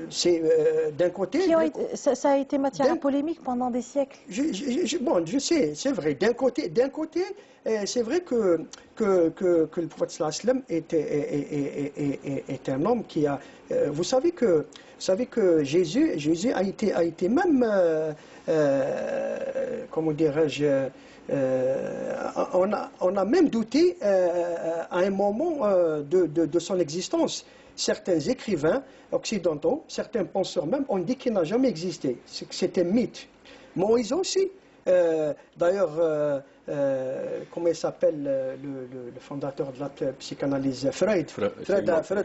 c'est d'un côté... Ça a été matière à polémique pendant des siècles. Je sais, c'est vrai. D'un côté, c'est vrai que le prophète sallallahu alayhi wa sallam est un homme qui a... Vous savez que Jésus a été même, comment dirais-je, on a même douté à un moment de son existence. certains écrivains occidentaux, certains penseurs même, ont dit qu'il n'a jamais existé. C'est un mythe. Moïse aussi. D'ailleurs, comment il s'appelle, le fondateur de la psychanalyse, Freud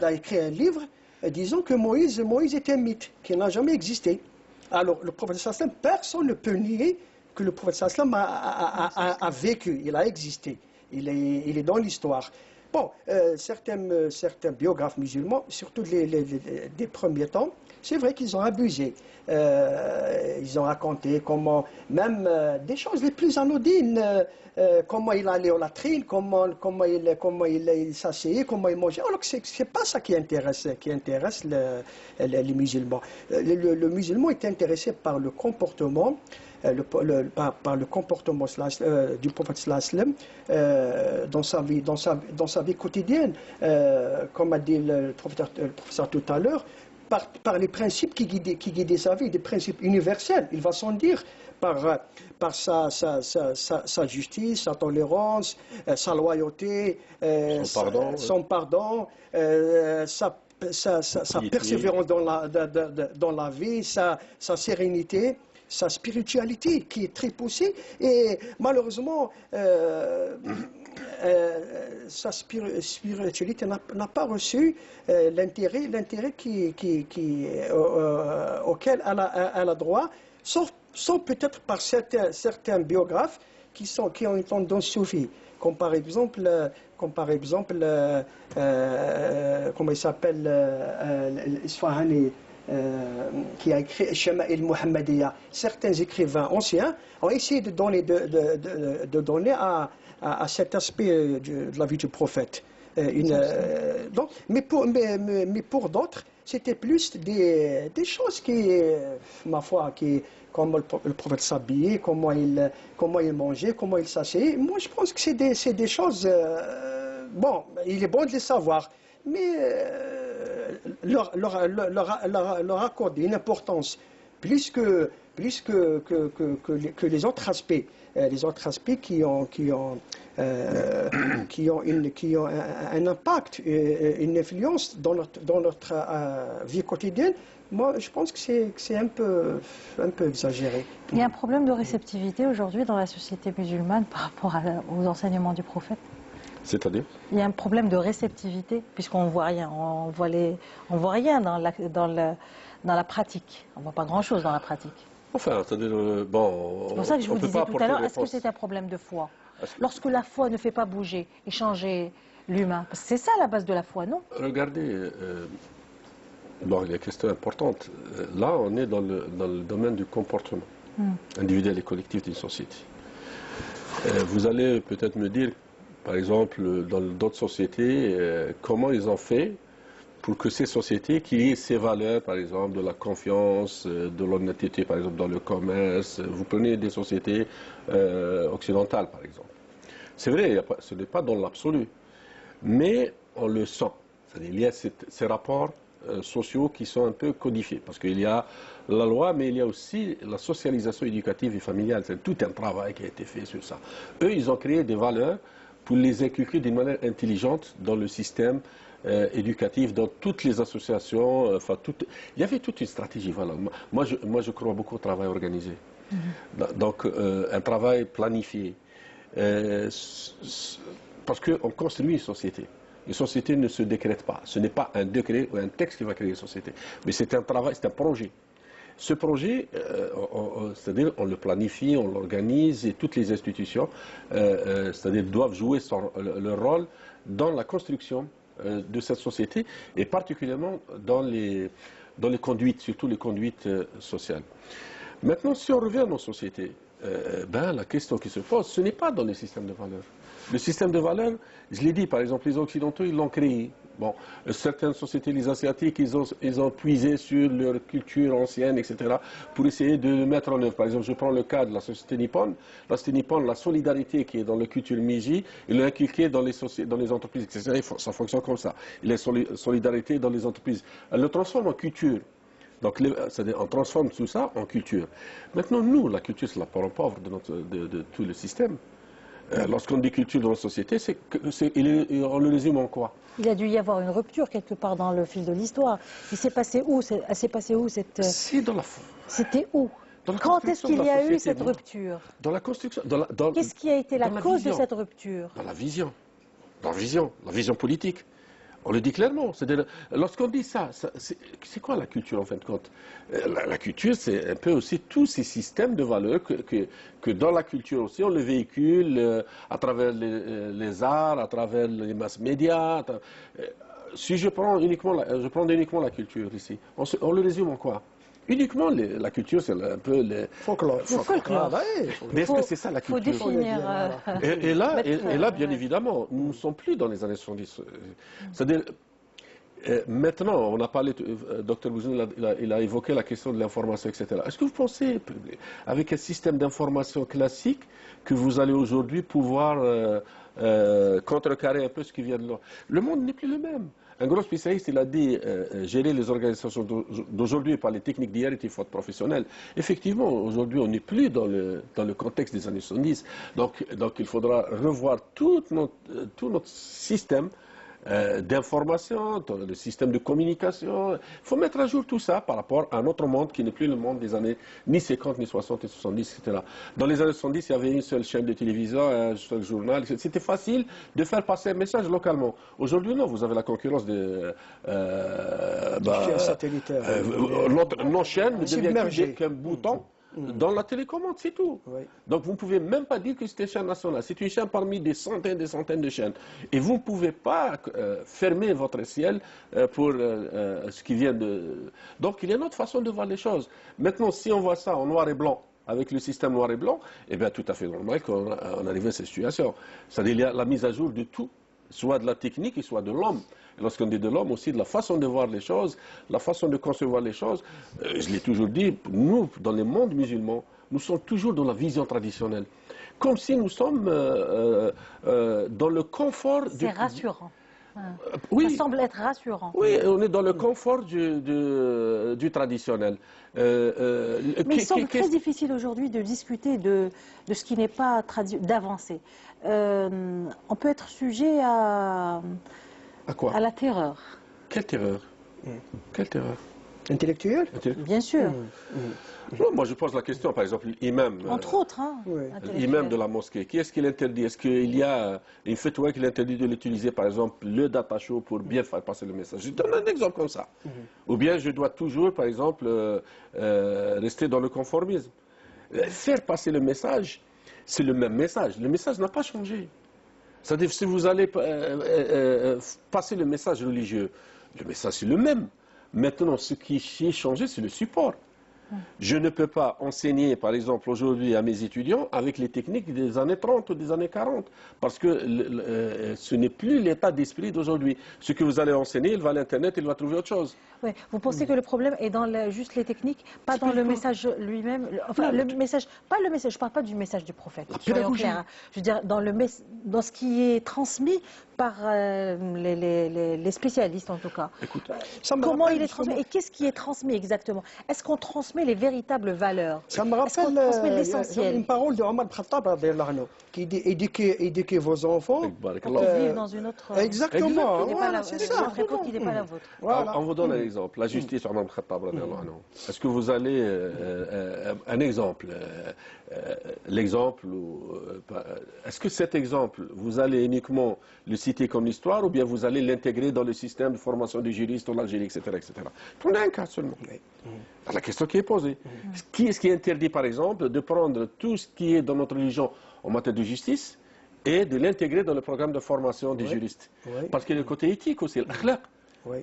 a écrit un livre disant que Moïse est un mythe, qu'il n'a jamais existé. Alors, le prophète sallam, personne ne peut nier que le prophète sallam a vécu, il a existé, il est dans l'histoire. Bon, certains biographes musulmans, surtout des premiers temps, c'est vrai qu'ils ont abusé. Ils ont raconté comment, même des choses les plus anodines, comment il allait aux latrines, comment il s'asseyait, comment il mangeait. Alors que ce n'est pas ça qui intéresse les musulmans. Le musulman est intéressé par le comportement, par le comportement du prophète sallam dans sa vie quotidienne. Comme a dit le professeur tout à l'heure, par les principes qui guidaient sa vie, des principes universels. Il va sans dire par sa justice, sa tolérance, sa loyauté, son pardon, sa persévérance dans la vie, sa sérénité, sa spiritualité qui est très poussée. Et malheureusement, sa spiritualité n'a pas reçu l'intérêt auquel elle a droit, sauf peut-être par certains biographes qui ont une tendance soufie, comme par exemple comment il s'appelle, l'Isfahani, qui a écrit Shama'il Muhammadiyya. Certains écrivains anciens ont essayé de donner à cet aspect de la vie du prophète. Mais pour d'autres, c'était plus des choses ma foi, comment le prophète s'habillait, comment il mangeait, comment il s'asseyait. Moi, je pense que c'est des choses... bon, il est bon de les savoir, mais leur accorder une importance plus que les autres aspects. Les autres aspects qui ont un impact, une influence dans notre vie quotidienne. Moi, je pense que c'est un peu exagéré. Il y a un problème de réceptivité aujourd'hui dans la société musulmane par rapport aux enseignements du prophète. C'est-à-dire ? Il y a un problème de réceptivité, puisqu'on ne voit rien. On voit rien dans la pratique. On ne voit pas grand-chose dans la pratique. Enfin, c'est-à-dire, bon... C'est pour ça que je vous disais tout à l'heure, est-ce que c'est un problème de foi? Lorsque la foi ne fait pas bouger et changer l'humain, parce que c'est ça la base de la foi, non? Regardez, bon, il y a une question importante. Là, on est dans le domaine du comportement individuel et collectif d'une société. Vous allez peut-être me dire, par exemple, dans d'autres sociétés, comment ils ont fait pour que ces sociétés qui aient ces valeurs, par exemple, de la confiance, de l'honnêteté, par exemple, dans le commerce, vous prenez des sociétés occidentales, par exemple. C'est vrai, ce n'est pas dans l'absolu, mais on le sent. C'est-à-dire, il y a ces rapports sociaux qui sont un peu codifiés, parce qu'il y a la loi, mais il y a aussi la socialisation éducative et familiale. C'est tout un travail qui a été fait sur ça. Eux, ils ont créé des valeurs pour les inculquer d'une manière intelligente dans le système éducatif, dans toutes les associations. Il y avait toute une stratégie. Voilà. Moi, je crois beaucoup au travail organisé. Donc, un travail planifié. Parce qu'on construit une société. Une société ne se décrète pas. Ce n'est pas un décret ou un texte qui va créer une société. Mais c'est un travail, c'est un projet. Ce projet, c'est-à-dire on le planifie, on l'organise et toutes les institutions, c'est-à-dire doivent jouer leur rôle dans la construction de cette société et particulièrement dans les conduites, surtout les conduites sociales. Maintenant, si on revient à nos sociétés, la question qui se pose, ce n'est pas dans le système de valeurs. Le système de valeurs, je l'ai dit, par exemple, les Occidentaux, ils l'ont créé. Bon, certaines sociétés, les Asiatiques, ils ont puisé sur leur culture ancienne, etc., pour essayer de le mettre en œuvre. Par exemple, je prends le cas de la société nippone. La société nippone, la solidarité qui est dans la culture Meiji, ils l'ont inculquée dans les entreprises, etc. Ça fonctionne comme ça. Il y a solidarité dans les entreprises. Elle le transforme en culture. Donc, on transforme tout ça en culture. Maintenant, nous, la culture, c'est la parole pauvre de tout le système. Lorsqu'on dit culture dans la société, on le résume en quoi? Il a dû y avoir une rupture quelque part dans le fil de l'histoire. Il s'est passé où? Elle s'est passée où cette... C'est dans la... C'était où? Dans la Quand est-ce construction qu'il de y la a eu société, cette non. rupture? Dans la construction... Qu'est-ce qui a été la dans la cause de vision. cette rupture? Dans la vision. Dans la vision politique. On le dit clairement. Lorsqu'on dit ça, c'est quoi la culture en fin de compte? La culture, c'est un peu aussi tous ces systèmes de valeurs que dans la culture aussi, on le véhicule à travers les arts, à travers les masses médias. Si je prends uniquement la culture ici, on le résume en quoi? Uniquement la culture, c'est un peu le folklore. Mais est-ce que c'est ça la culture? Il faut définir. Et là, bien évidemment, nous ne sommes plus dans les années 70. C'est-à-dire, maintenant, on a parlé, Dr Bouzoun, il a évoqué la question de l'information, etc. Est-ce que vous pensez, avec un système d'information classique, que vous allez aujourd'hui pouvoir contrecarrer un peu ce qui vient de là? Le monde n'est plus le même. Un gros spécialiste, il a dit gérer les organisations d'aujourd'hui par les techniques d'hier est une faute professionnelle. Effectivement, aujourd'hui, on n'est plus dans le contexte des années 70. Donc il faudra revoir tout notre système d'information, le système de communication. Il faut mettre à jour tout ça par rapport à un autre monde qui n'est plus le monde des années ni 50, ni 60, ni 70, etc. Dans les années 70, il y avait une seule chaîne de télévision, un seul journal. C'était facile de faire passer un message localement. Aujourd'hui, non, vous avez la concurrence de... satellitaire. Nos chaînes ne deviennent qu'un bouton dans la télécommande, c'est tout. Oui. Donc vous ne pouvez même pas dire que c'est une chaîne nationale. C'est une chaîne parmi des centaines de chaînes. Et vous ne pouvez pas fermer votre ciel pour ce qui vient de... Donc il y a une autre façon de voir les choses. Maintenant, si on voit ça en noir et blanc, avec le système noir et blanc, eh bien tout à fait normal qu'on arrive à cette situation. C'est-à-dire qu'il y a la mise à jour de tout, soit de la technique et soit de l'homme. Et lorsqu'on dit de l'homme, aussi de la façon de voir les choses, la façon de concevoir les choses. Je l'ai toujours dit, nous, dans le monde musulman, nous sommes toujours dans la vision traditionnelle. Comme si nous sommes dans le confort... C'est rassurant. Oui. Ça semble être rassurant. Oui, on est dans le confort du traditionnel. Mais il semble très difficile aujourd'hui de discuter de ce qui n'est pas d'avancer. On peut être sujet à quoi? À la terreur. Quelle terreur? Quelle terreur? Intellectuelle? Bien sûr. Non, moi je pose la question, par exemple, l'imam. Entre autres, hein, l'imam de la mosquée, qui est-ce qui l'interdit? Est-ce qu'il y a une fatwa qui l'interdit de l'utiliser, par exemple, le data show pour bien faire passer le message? Je donne un exemple comme ça. Ou bien je dois toujours, par exemple, rester dans le conformisme. Faire passer le message, c'est le même message. Le message n'a pas changé. C'est-à-dire, si vous allez passer le message religieux, le message c'est le même. Maintenant, ce qui est changé, c'est le support. Je ne peux pas enseigner, par exemple, aujourd'hui à mes étudiants avec les techniques des années 30 ou des années 40, parce que ce n'est plus l'état d'esprit d'aujourd'hui. Ce que vous allez enseigner, il va à l'Internet, il va trouver autre chose. Ouais. Vous pensez que le problème est dans juste les techniques, pas dans le message lui-même? Enfin, le message, pas le message, je ne parle pas du message du prophète. Soyons clairs, hein. Je veux dire, dans ce qui est transmis par les spécialistes, en tout cas. Écoute, comment il est transmis et qu'est-ce qui est transmis exactement? Est-ce qu'on transmet les véritables valeurs? Ça me rappelle l'essentiel. Une parole de Omar Khattab qui dit éduquez vos enfants. Pour qu'ils vivent dans une autre... Exactement. Voilà, c'est ça. Je réponds qu'il n'est pas la vôtre. Voilà. On vous donne un exemple. La justice, Omar Khattab. Est-ce que vous allez... un exemple. L'exemple... Est-ce que cet exemple, vous allez uniquement le citer comme histoire ou bien vous allez l'intégrer dans le système de formation des juristes en Algérie, etc. etc. Prenez un cas seulement. La question qui est posée. Qui est-ce qui interdit, par exemple, de prendre tout ce qui est dans notre religion en matière de justice et de l'intégrer dans le programme de formation des juristes? Parce qu'il y a le côté éthique aussi, l'akhlaq.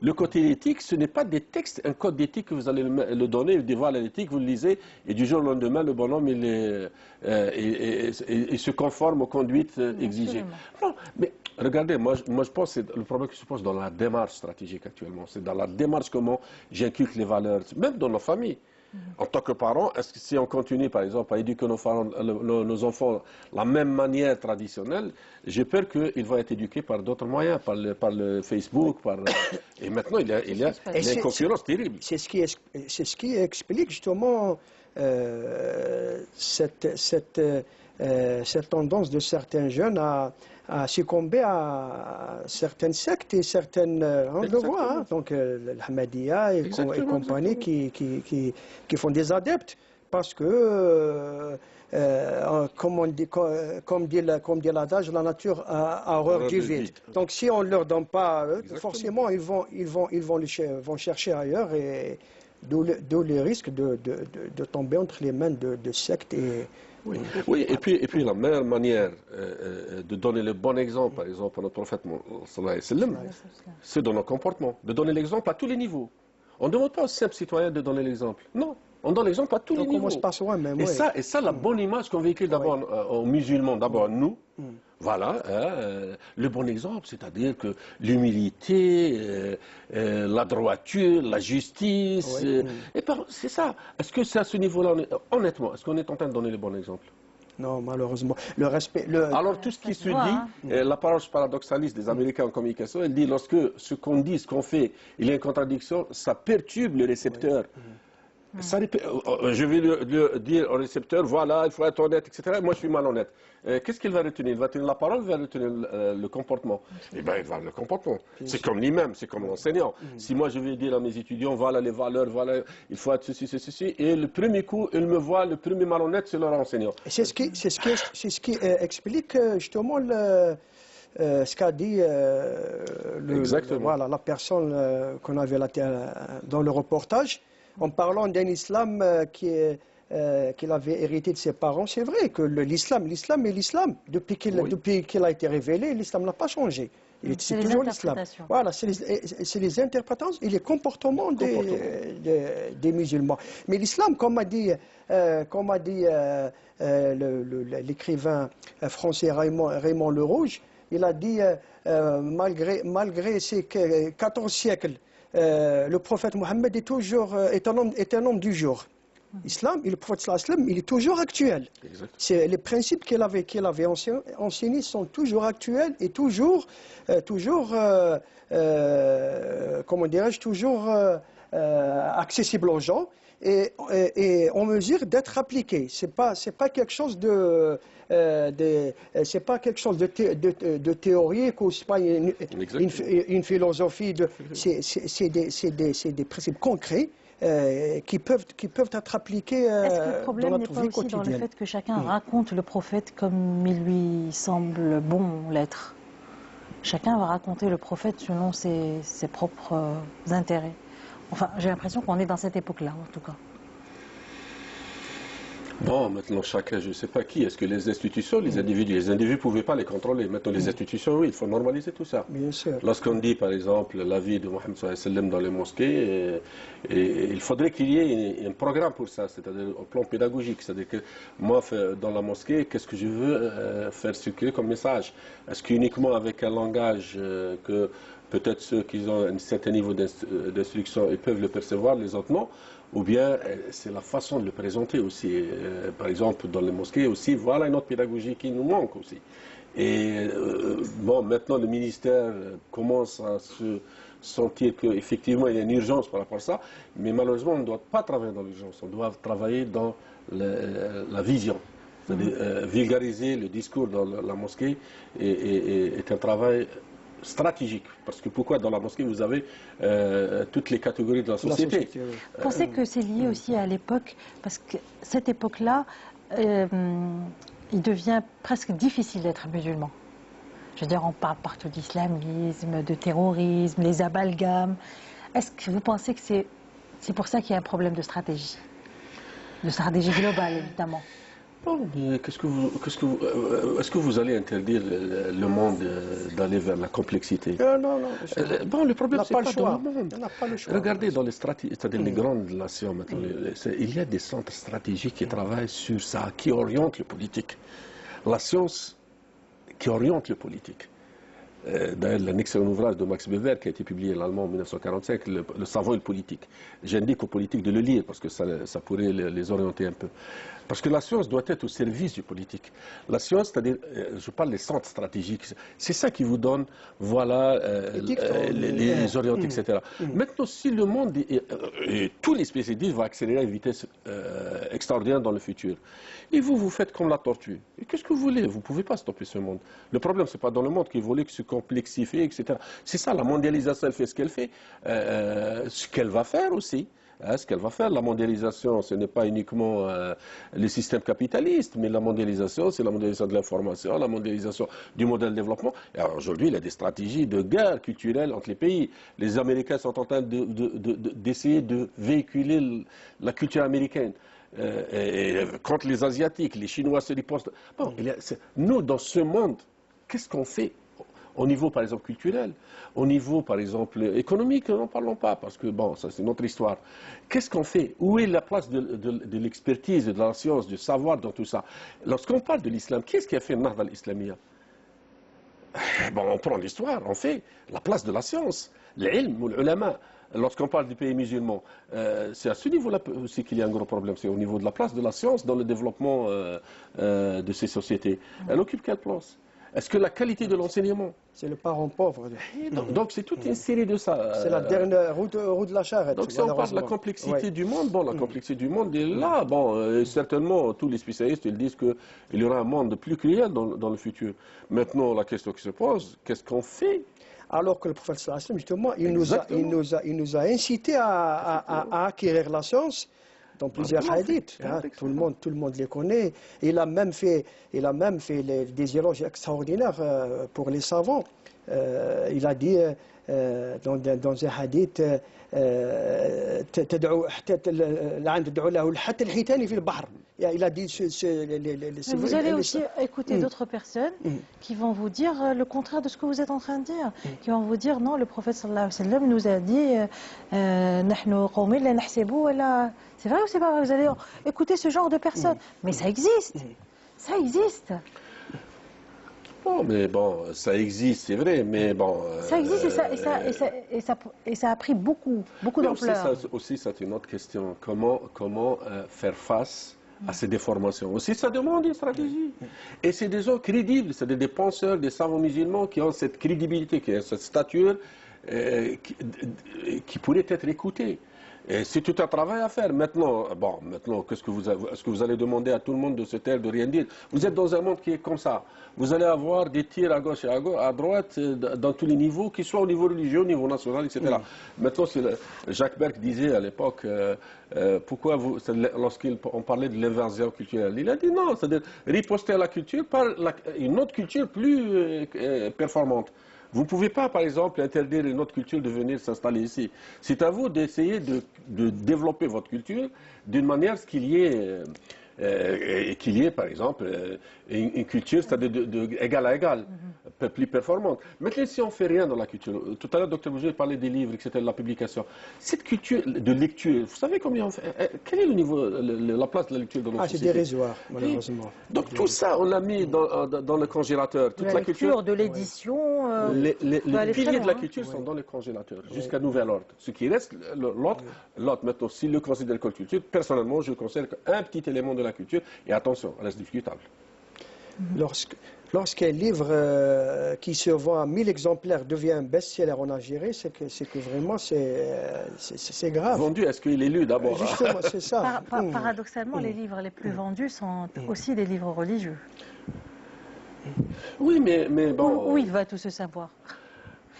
Le côté éthique, ce n'est pas des textes, un code d'éthique que vous allez le donner, des voiles à l'éthique, vous le lisez, et du jour au lendemain, le bonhomme, il se conforme aux conduites exigées. Non, mais regardez, moi je pense que le problème qui se pose dans la démarche stratégique actuellement, c'est dans la démarche comment j'inculque les valeurs, même dans nos familles. En tant que parents, est-ce que si on continue, par exemple, à éduquer nos enfants de la même manière traditionnelle, j'ai peur qu'ils vont être éduqués par d'autres moyens, par le Facebook, et maintenant il y a une concurrence terrible. C'est ce qui explique justement cette cette tendance de certains jeunes à succomber à certaines sectes et certaines... on le voit, hein, donc l'Ahmadiyya et compagnie qui font des adeptes parce que, comme dit l'adage, la nature a horreur du vide. Donc si on ne leur donne pas, forcément ils vont chercher ailleurs et d'où le risque de tomber entre les mains de sectes et... Oui, et puis la meilleure manière de donner le bon exemple, par exemple, à notre prophète, c'est dans nos comportements, de donner l'exemple à tous les niveaux. On ne demande pas aux simples citoyens de donner l'exemple. Non, on donne l'exemple à tous les niveaux. On commence par soi-même. Et ça, la bonne image qu'on véhicule d'abord aux musulmans, d'abord nous, voilà, le bon exemple, c'est-à-dire que l'humilité, la droiture, la justice, c'est ça. Est-ce que c'est à ce niveau-là, honnêtement, est-ce qu'on est en train de donner le bon exemple? Non, malheureusement. Le respect. Alors tout ce qui se dit, l'approche paradoxaliste des Américains en communication, elle dit lorsque ce qu'on dit, ce qu'on fait, il y a une contradiction, ça perturbe le récepteur. Je vais lui dire au récepteur, voilà, il faut être honnête, etc. Moi, je suis malhonnête. Qu'est-ce qu'il va retenir? Il va retenir la parole ou il va retenir le comportement? Eh bien, il va le comportement. C'est comme l'imam, c'est comme l'enseignant. Si moi, je vais dire à mes étudiants, voilà les valeurs, voilà, il faut être ceci, ceci, et le premier coup, ils me voient, le premier malhonnête, c'est leur enseignant. C'est ce qui explique justement ce qu'a dit voilà, la personne qu'on avait dans le reportage. En parlant d'un islam qu'il avait hérité de ses parents, c'est vrai que l'islam est l'islam. Depuis qu'il a été révélé, l'islam n'a pas changé. C'est toujours l'islam. Voilà, c'est les interprétations et les comportements des musulmans. Mais l'islam, comme a dit l'écrivain français Raymond Le Rouge, il a dit, malgré ces 14 siècles, le prophète Mohammed est un homme du jour. Le prophète il est toujours actuel. Les principes qu'il avait enseignés sont toujours actuels et toujours accessibles aux gens et en mesure d'être appliqués. C'est pas quelque chose de théorique ou c'est pas une philosophie. C'est des principes concrets qui peuvent être appliqués dans notre vie quotidienne. Est-ce que le problème n'est pas aussi dans le fait que chacun raconte le prophète comme il lui semble bon l'être? Chacun va raconter le prophète selon ses propres intérêts. Enfin, j'ai l'impression qu'on est dans cette époque-là, en tout cas. Bon, maintenant, chacun, je ne sais pas qui. Est-ce que les institutions, les individus ne pouvaient pas les contrôler. Maintenant, les institutions, oui, il faut normaliser tout ça. Bien sûr. Lorsqu'on dit, par exemple, la vie de Mohammed sallallahu alayhi wa sallam dans les mosquées, il faudrait qu'il y ait un programme pour ça, c'est-à-dire au plan pédagogique. C'est-à-dire que moi, dans la mosquée, qu'est-ce que je veux faire circuler comme message? Est-ce qu'uniquement avec un langage que peut-être ceux qui ont un certain niveau d'instruction, ils peuvent le percevoir, les autres non? Ou bien c'est la façon de le présenter aussi. Par exemple, dans les mosquées aussi, voilà une autre pédagogie qui nous manque aussi. Et bon, maintenant le ministère commence à se sentir qu'effectivement il y a une urgence par rapport à ça, mais malheureusement on ne doit pas travailler dans l'urgence, on doit travailler dans la vision. C'est-à-dire vulgariser le discours dans la mosquée est un travail stratégique, parce que pourquoi dans la mosquée vous avez toutes les catégories de la société. Vous pensez que c'est lié aussi à l'époque, parce que cette époque-là, il devient presque difficile d'être musulman. Je veux dire, on parle partout d'islamisme, de terrorisme, les amalgames. Est-ce que vous pensez que c'est pour ça qu'il y a un problème de stratégie globale, évidemment? Bon, est-ce que vous allez interdire le monde d'aller vers la complexité? Non. Bon, le problème, c'est pas dans le monde. On n'a pas le choix. Regardez dans c'est-à-dire les grandes nations maintenant, il y a des centres stratégiques qui travaillent sur ça, qui orientent le politique. La science qui oriente le politique. D'ailleurs, un excellent ouvrage de Max Weber qui a été publié en allemand en 1945, le savant et le politique. J'indique aux politiques de le lire parce que ça pourrait les orienter un peu. Parce que la science doit être au service du politique. La science, c'est-à-dire, je parle des centres stratégiques, c'est ça qui vous donne, voilà, les orienter, etc. Maintenant, si le monde, et tous les spécialistes vont accélérer à une vitesse extraordinaire dans le futur, et vous faites comme la tortue. Et qu'est-ce que vous voulez? Vous ne pouvez pas stopper ce monde. Le problème, ce n'est pas dans le monde qui voulait que se complexifie, etc. C'est ça, la mondialisation, elle fait ce qu'elle fait. Ce qu'elle va faire aussi. Ce qu'elle va faire, la mondialisation, ce n'est pas uniquement le système capitaliste, mais la mondialisation, c'est la mondialisation de l'information, la mondialisation du modèle de développement. Et aujourd'hui, il y a des stratégies de guerre culturelle entre les pays. Les Américains sont en train d'essayer de véhiculer la culture américaine. Contre les Asiatiques, les Chinois se ripostent. Bon, nous, dans ce monde, qu'est-ce qu'on fait? Au niveau, par exemple, culturel, au niveau, par exemple, économique, n'en parlons pas, parce que, bon, ça, c'est notre histoire. Qu'est-ce qu'on fait? Où est la place de l'expertise, de la science, du savoir dans tout ça? Lorsqu'on parle de l'islam, qu'est-ce qui a fait Nahda al-Islamiyya? Bon, on prend l'histoire, on fait la place de la science, l'ilm ou l'ulama. Lorsqu'on parle des pays musulmans, c'est à ce niveau-là aussi qu'il y a un gros problème. C'est au niveau de la place de la science dans le développement de ces sociétés. Elle occupe quelle place? Est-ce que la qualité de l'enseignement? C'est le parent pauvre. Donc c'est toute une série de ça. C'est la dernière roue de la charrette. Donc si on parle de la complexité du monde, bon, la complexité du monde est là. Bon, certainement, tous les spécialistes ils disent qu'il y aura un monde plus cruel dans le futur. Maintenant, la question qui se pose, qu'est-ce qu'on fait? Alors que le prophète sallallahu justement, il nous a incité à acquérir la science. Dans plusieurs hadiths, hein, tout le monde les connaît. Il a même fait des éloges extraordinaires pour les savants. Il a dit dans un hadith il a dit vous allez aussi écouter d'autres personnes qui vont vous dire le contraire de ce que vous êtes en train de dire, qui vont vous dire non, le prophète sallallahu alayhi wa sallam nous a dit c'est vrai ou c'est pas vrai? Vous allez écouter ce genre de personnes, mais ça existe, ça existe. Bon, mais bon, ça existe, c'est vrai, mais bon... Ça existe et ça a pris beaucoup d'ampleur. Aussi, c'est une autre question. Comment faire face à ces déformations? Aussi, ça demande une stratégie. Et c'est des gens crédibles, c'est des penseurs, des savants musulmans qui ont cette crédibilité, qui ont cette stature, qui pourrait être écoutée. Et c'est tout un travail à faire. Maintenant, est-ce que vous allez demander à tout le monde de se taire, de rien dire? Vous êtes dans un monde qui est comme ça. Vous allez avoir des tirs à gauche et à droite, dans tous les niveaux, qu'ils soient au niveau religieux, au niveau national, etc. Maintenant, Jacques Berck disait à l'époque, pourquoi lorsqu'on parlait de l'inversion culturelle, il a dit non, c'est-à-dire riposter à la culture par une autre culture plus performante. Vous ne pouvez pas, par exemple, interdire une autre culture de venir s'installer ici. C'est à vous d'essayer de développer votre culture d'une manière qu'il y ait, par exemple, une culture, c'est-à-dire d'égal à égal, plus performante. Maintenant, si on ne fait rien dans la culture, tout à l'heure, Dr Bouger parlait des livres, etc., de la publication. Cette culture de lecture, vous savez combien on fait? Quel est le niveau, la place de la lecture dans notre société? C'est dérisoire, malheureusement. Donc tout ça, on l'a mis dans le congélateur. Toute la culture de l'édition. Les piliers de la culture sont dans le congélateur, jusqu'à nouvel ordre. Ce qui reste, l'autre, maintenant, s'il le considère comme culture, personnellement, je considère qu'un petit élément de la culture, et attention, reste discutable. Lorsqu'un livre qui se vend à 1000 exemplaires devient un best-seller en Algérie, c'est que vraiment c'est grave. Vendu, est-ce qu'il est lu d'abord? Justement, c'est ça. Paradoxalement, les livres les plus vendus sont aussi des livres religieux. Oui, mais bon... Où il va tout ce savoir?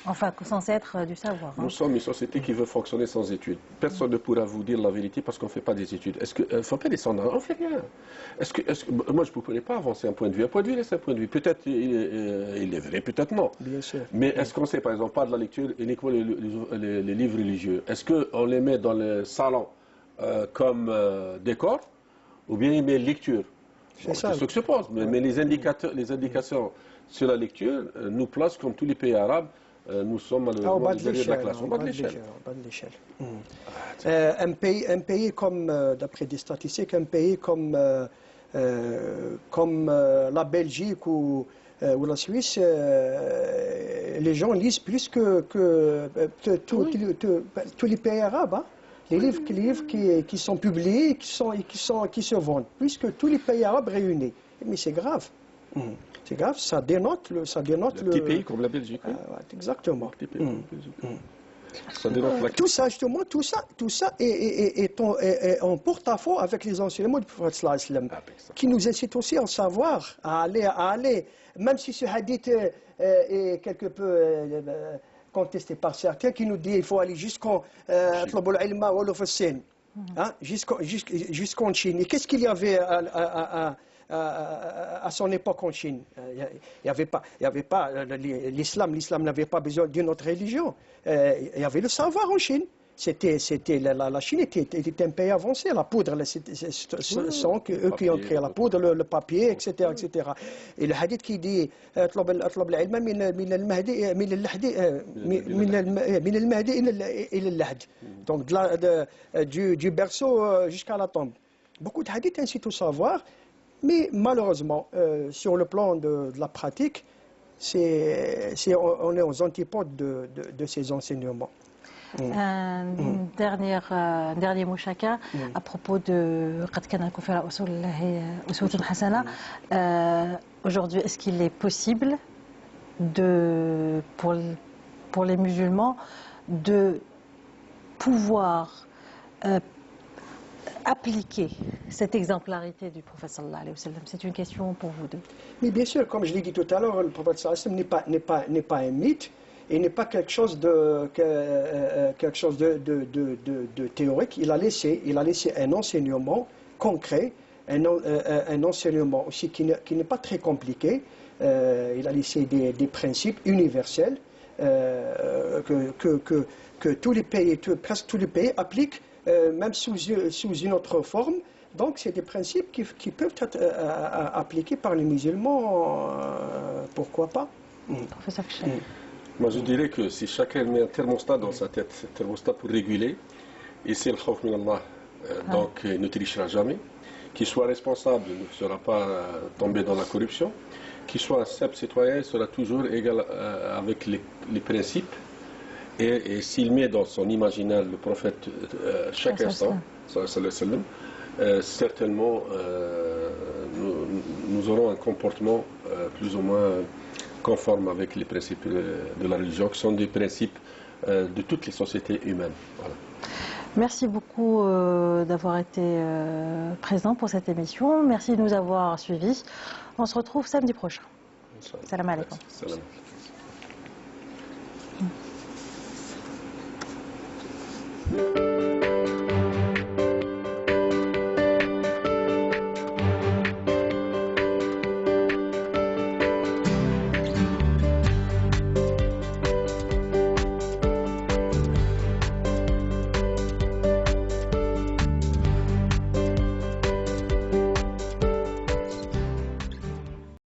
Enfin, censé être du savoir. Nous sommes une société qui veut fonctionner sans études. Personne ne pourra vous dire la vérité parce qu'on ne fait pas des études. Est-ce qu'il faut pas descendre? On ne fait rien. Moi, je ne pourrais pas avancer un point de vue. Un point de vue, c'est un point de vue. Peut-être il est vrai, peut-être non. Bien sûr. Mais est-ce qu'on sait, par exemple, pas de la lecture uniquement les livres religieux? Est-ce qu'on les met dans le salon comme décor ou bien il met lecture? C'est ça. C'est ce qui se pose. Mais les indications sur la lecture nous placent comme tous les pays arabes. Nous sommes malheureusement derrière la classe, en bas de l'échelle. Un pays comme, d'après des statistiques, un pays comme la Belgique ou la Suisse, les gens lisent plus que tous les pays arabes. Hein. les livres qui sont publiés et qui se vendent, puisque tous les pays arabes réunis. Mais c'est grave. C'est grave, ça dénote le petit pays comme la Belgique. Oui. Exactement. Petit pays comme la Belgique. Ça dénote la... Tout ça, justement, tout ça est en porte-à-faux avec les enseignements du prophète sallallahu alayhi wa sallam, qui nous incitent aussi à savoir, à aller, même si ce hadith est quelque peu contesté par certains, qui nous dit qu'il faut aller jusqu'en Chine. Et qu'est-ce qu'il y avait à son époque en Chine? Il y avait pas l'islam n'avait pas besoin d'une autre religion. Il y avait le savoir en Chine. La Chine était un pays avancé. La poudre, sont eux qui ont créé la poudre, le papier, etc., etc. Et le hadith qui dit donc du berceau jusqu'à la tombe. Beaucoup de hadiths incitent au savoir, mais malheureusement, sur le plan de la pratique, on est aux antipodes de ces enseignements. Un dernier mot chacun à propos de aujourd'hui, est-ce qu'il est possible pour les musulmans de pouvoir appliquer cette exemplarité du prophète sallallahu alayhi wa sallam? C'est une question pour vous deux. Mais bien sûr, comme je l'ai dit tout à l'heure, le prophète sallallahu alayhi wa sallam n'est pas un mythe. Et n'est pas quelque chose de théorique. Il a laissé un enseignement concret, un enseignement aussi qui n'est pas très compliqué. Il a laissé des principes universels que tous les pays, presque tous les pays appliquent, même sous une autre forme. Donc c'est des principes qui peuvent être appliqués par les musulmans, pourquoi pas. Professeur Fichel. Moi, je dirais que si chacun met un thermostat dans sa tête, un thermostat pour réguler, et c'est le khawf min Allah, donc il ne trichera jamais, qu'il soit responsable, il ne sera pas tombé dans la corruption, qu'il soit un simple citoyen, il sera toujours égal avec les principes, et s'il met dans son imaginaire le prophète chaque instant, certainement nous aurons un comportement plus ou moins conforme avec les principes de la religion, qui sont des principes de toutes les sociétés humaines. Voilà. Merci beaucoup d'avoir été présent pour cette émission. Merci de nous avoir suivis. On se retrouve samedi prochain. Salam alaikum. Salam.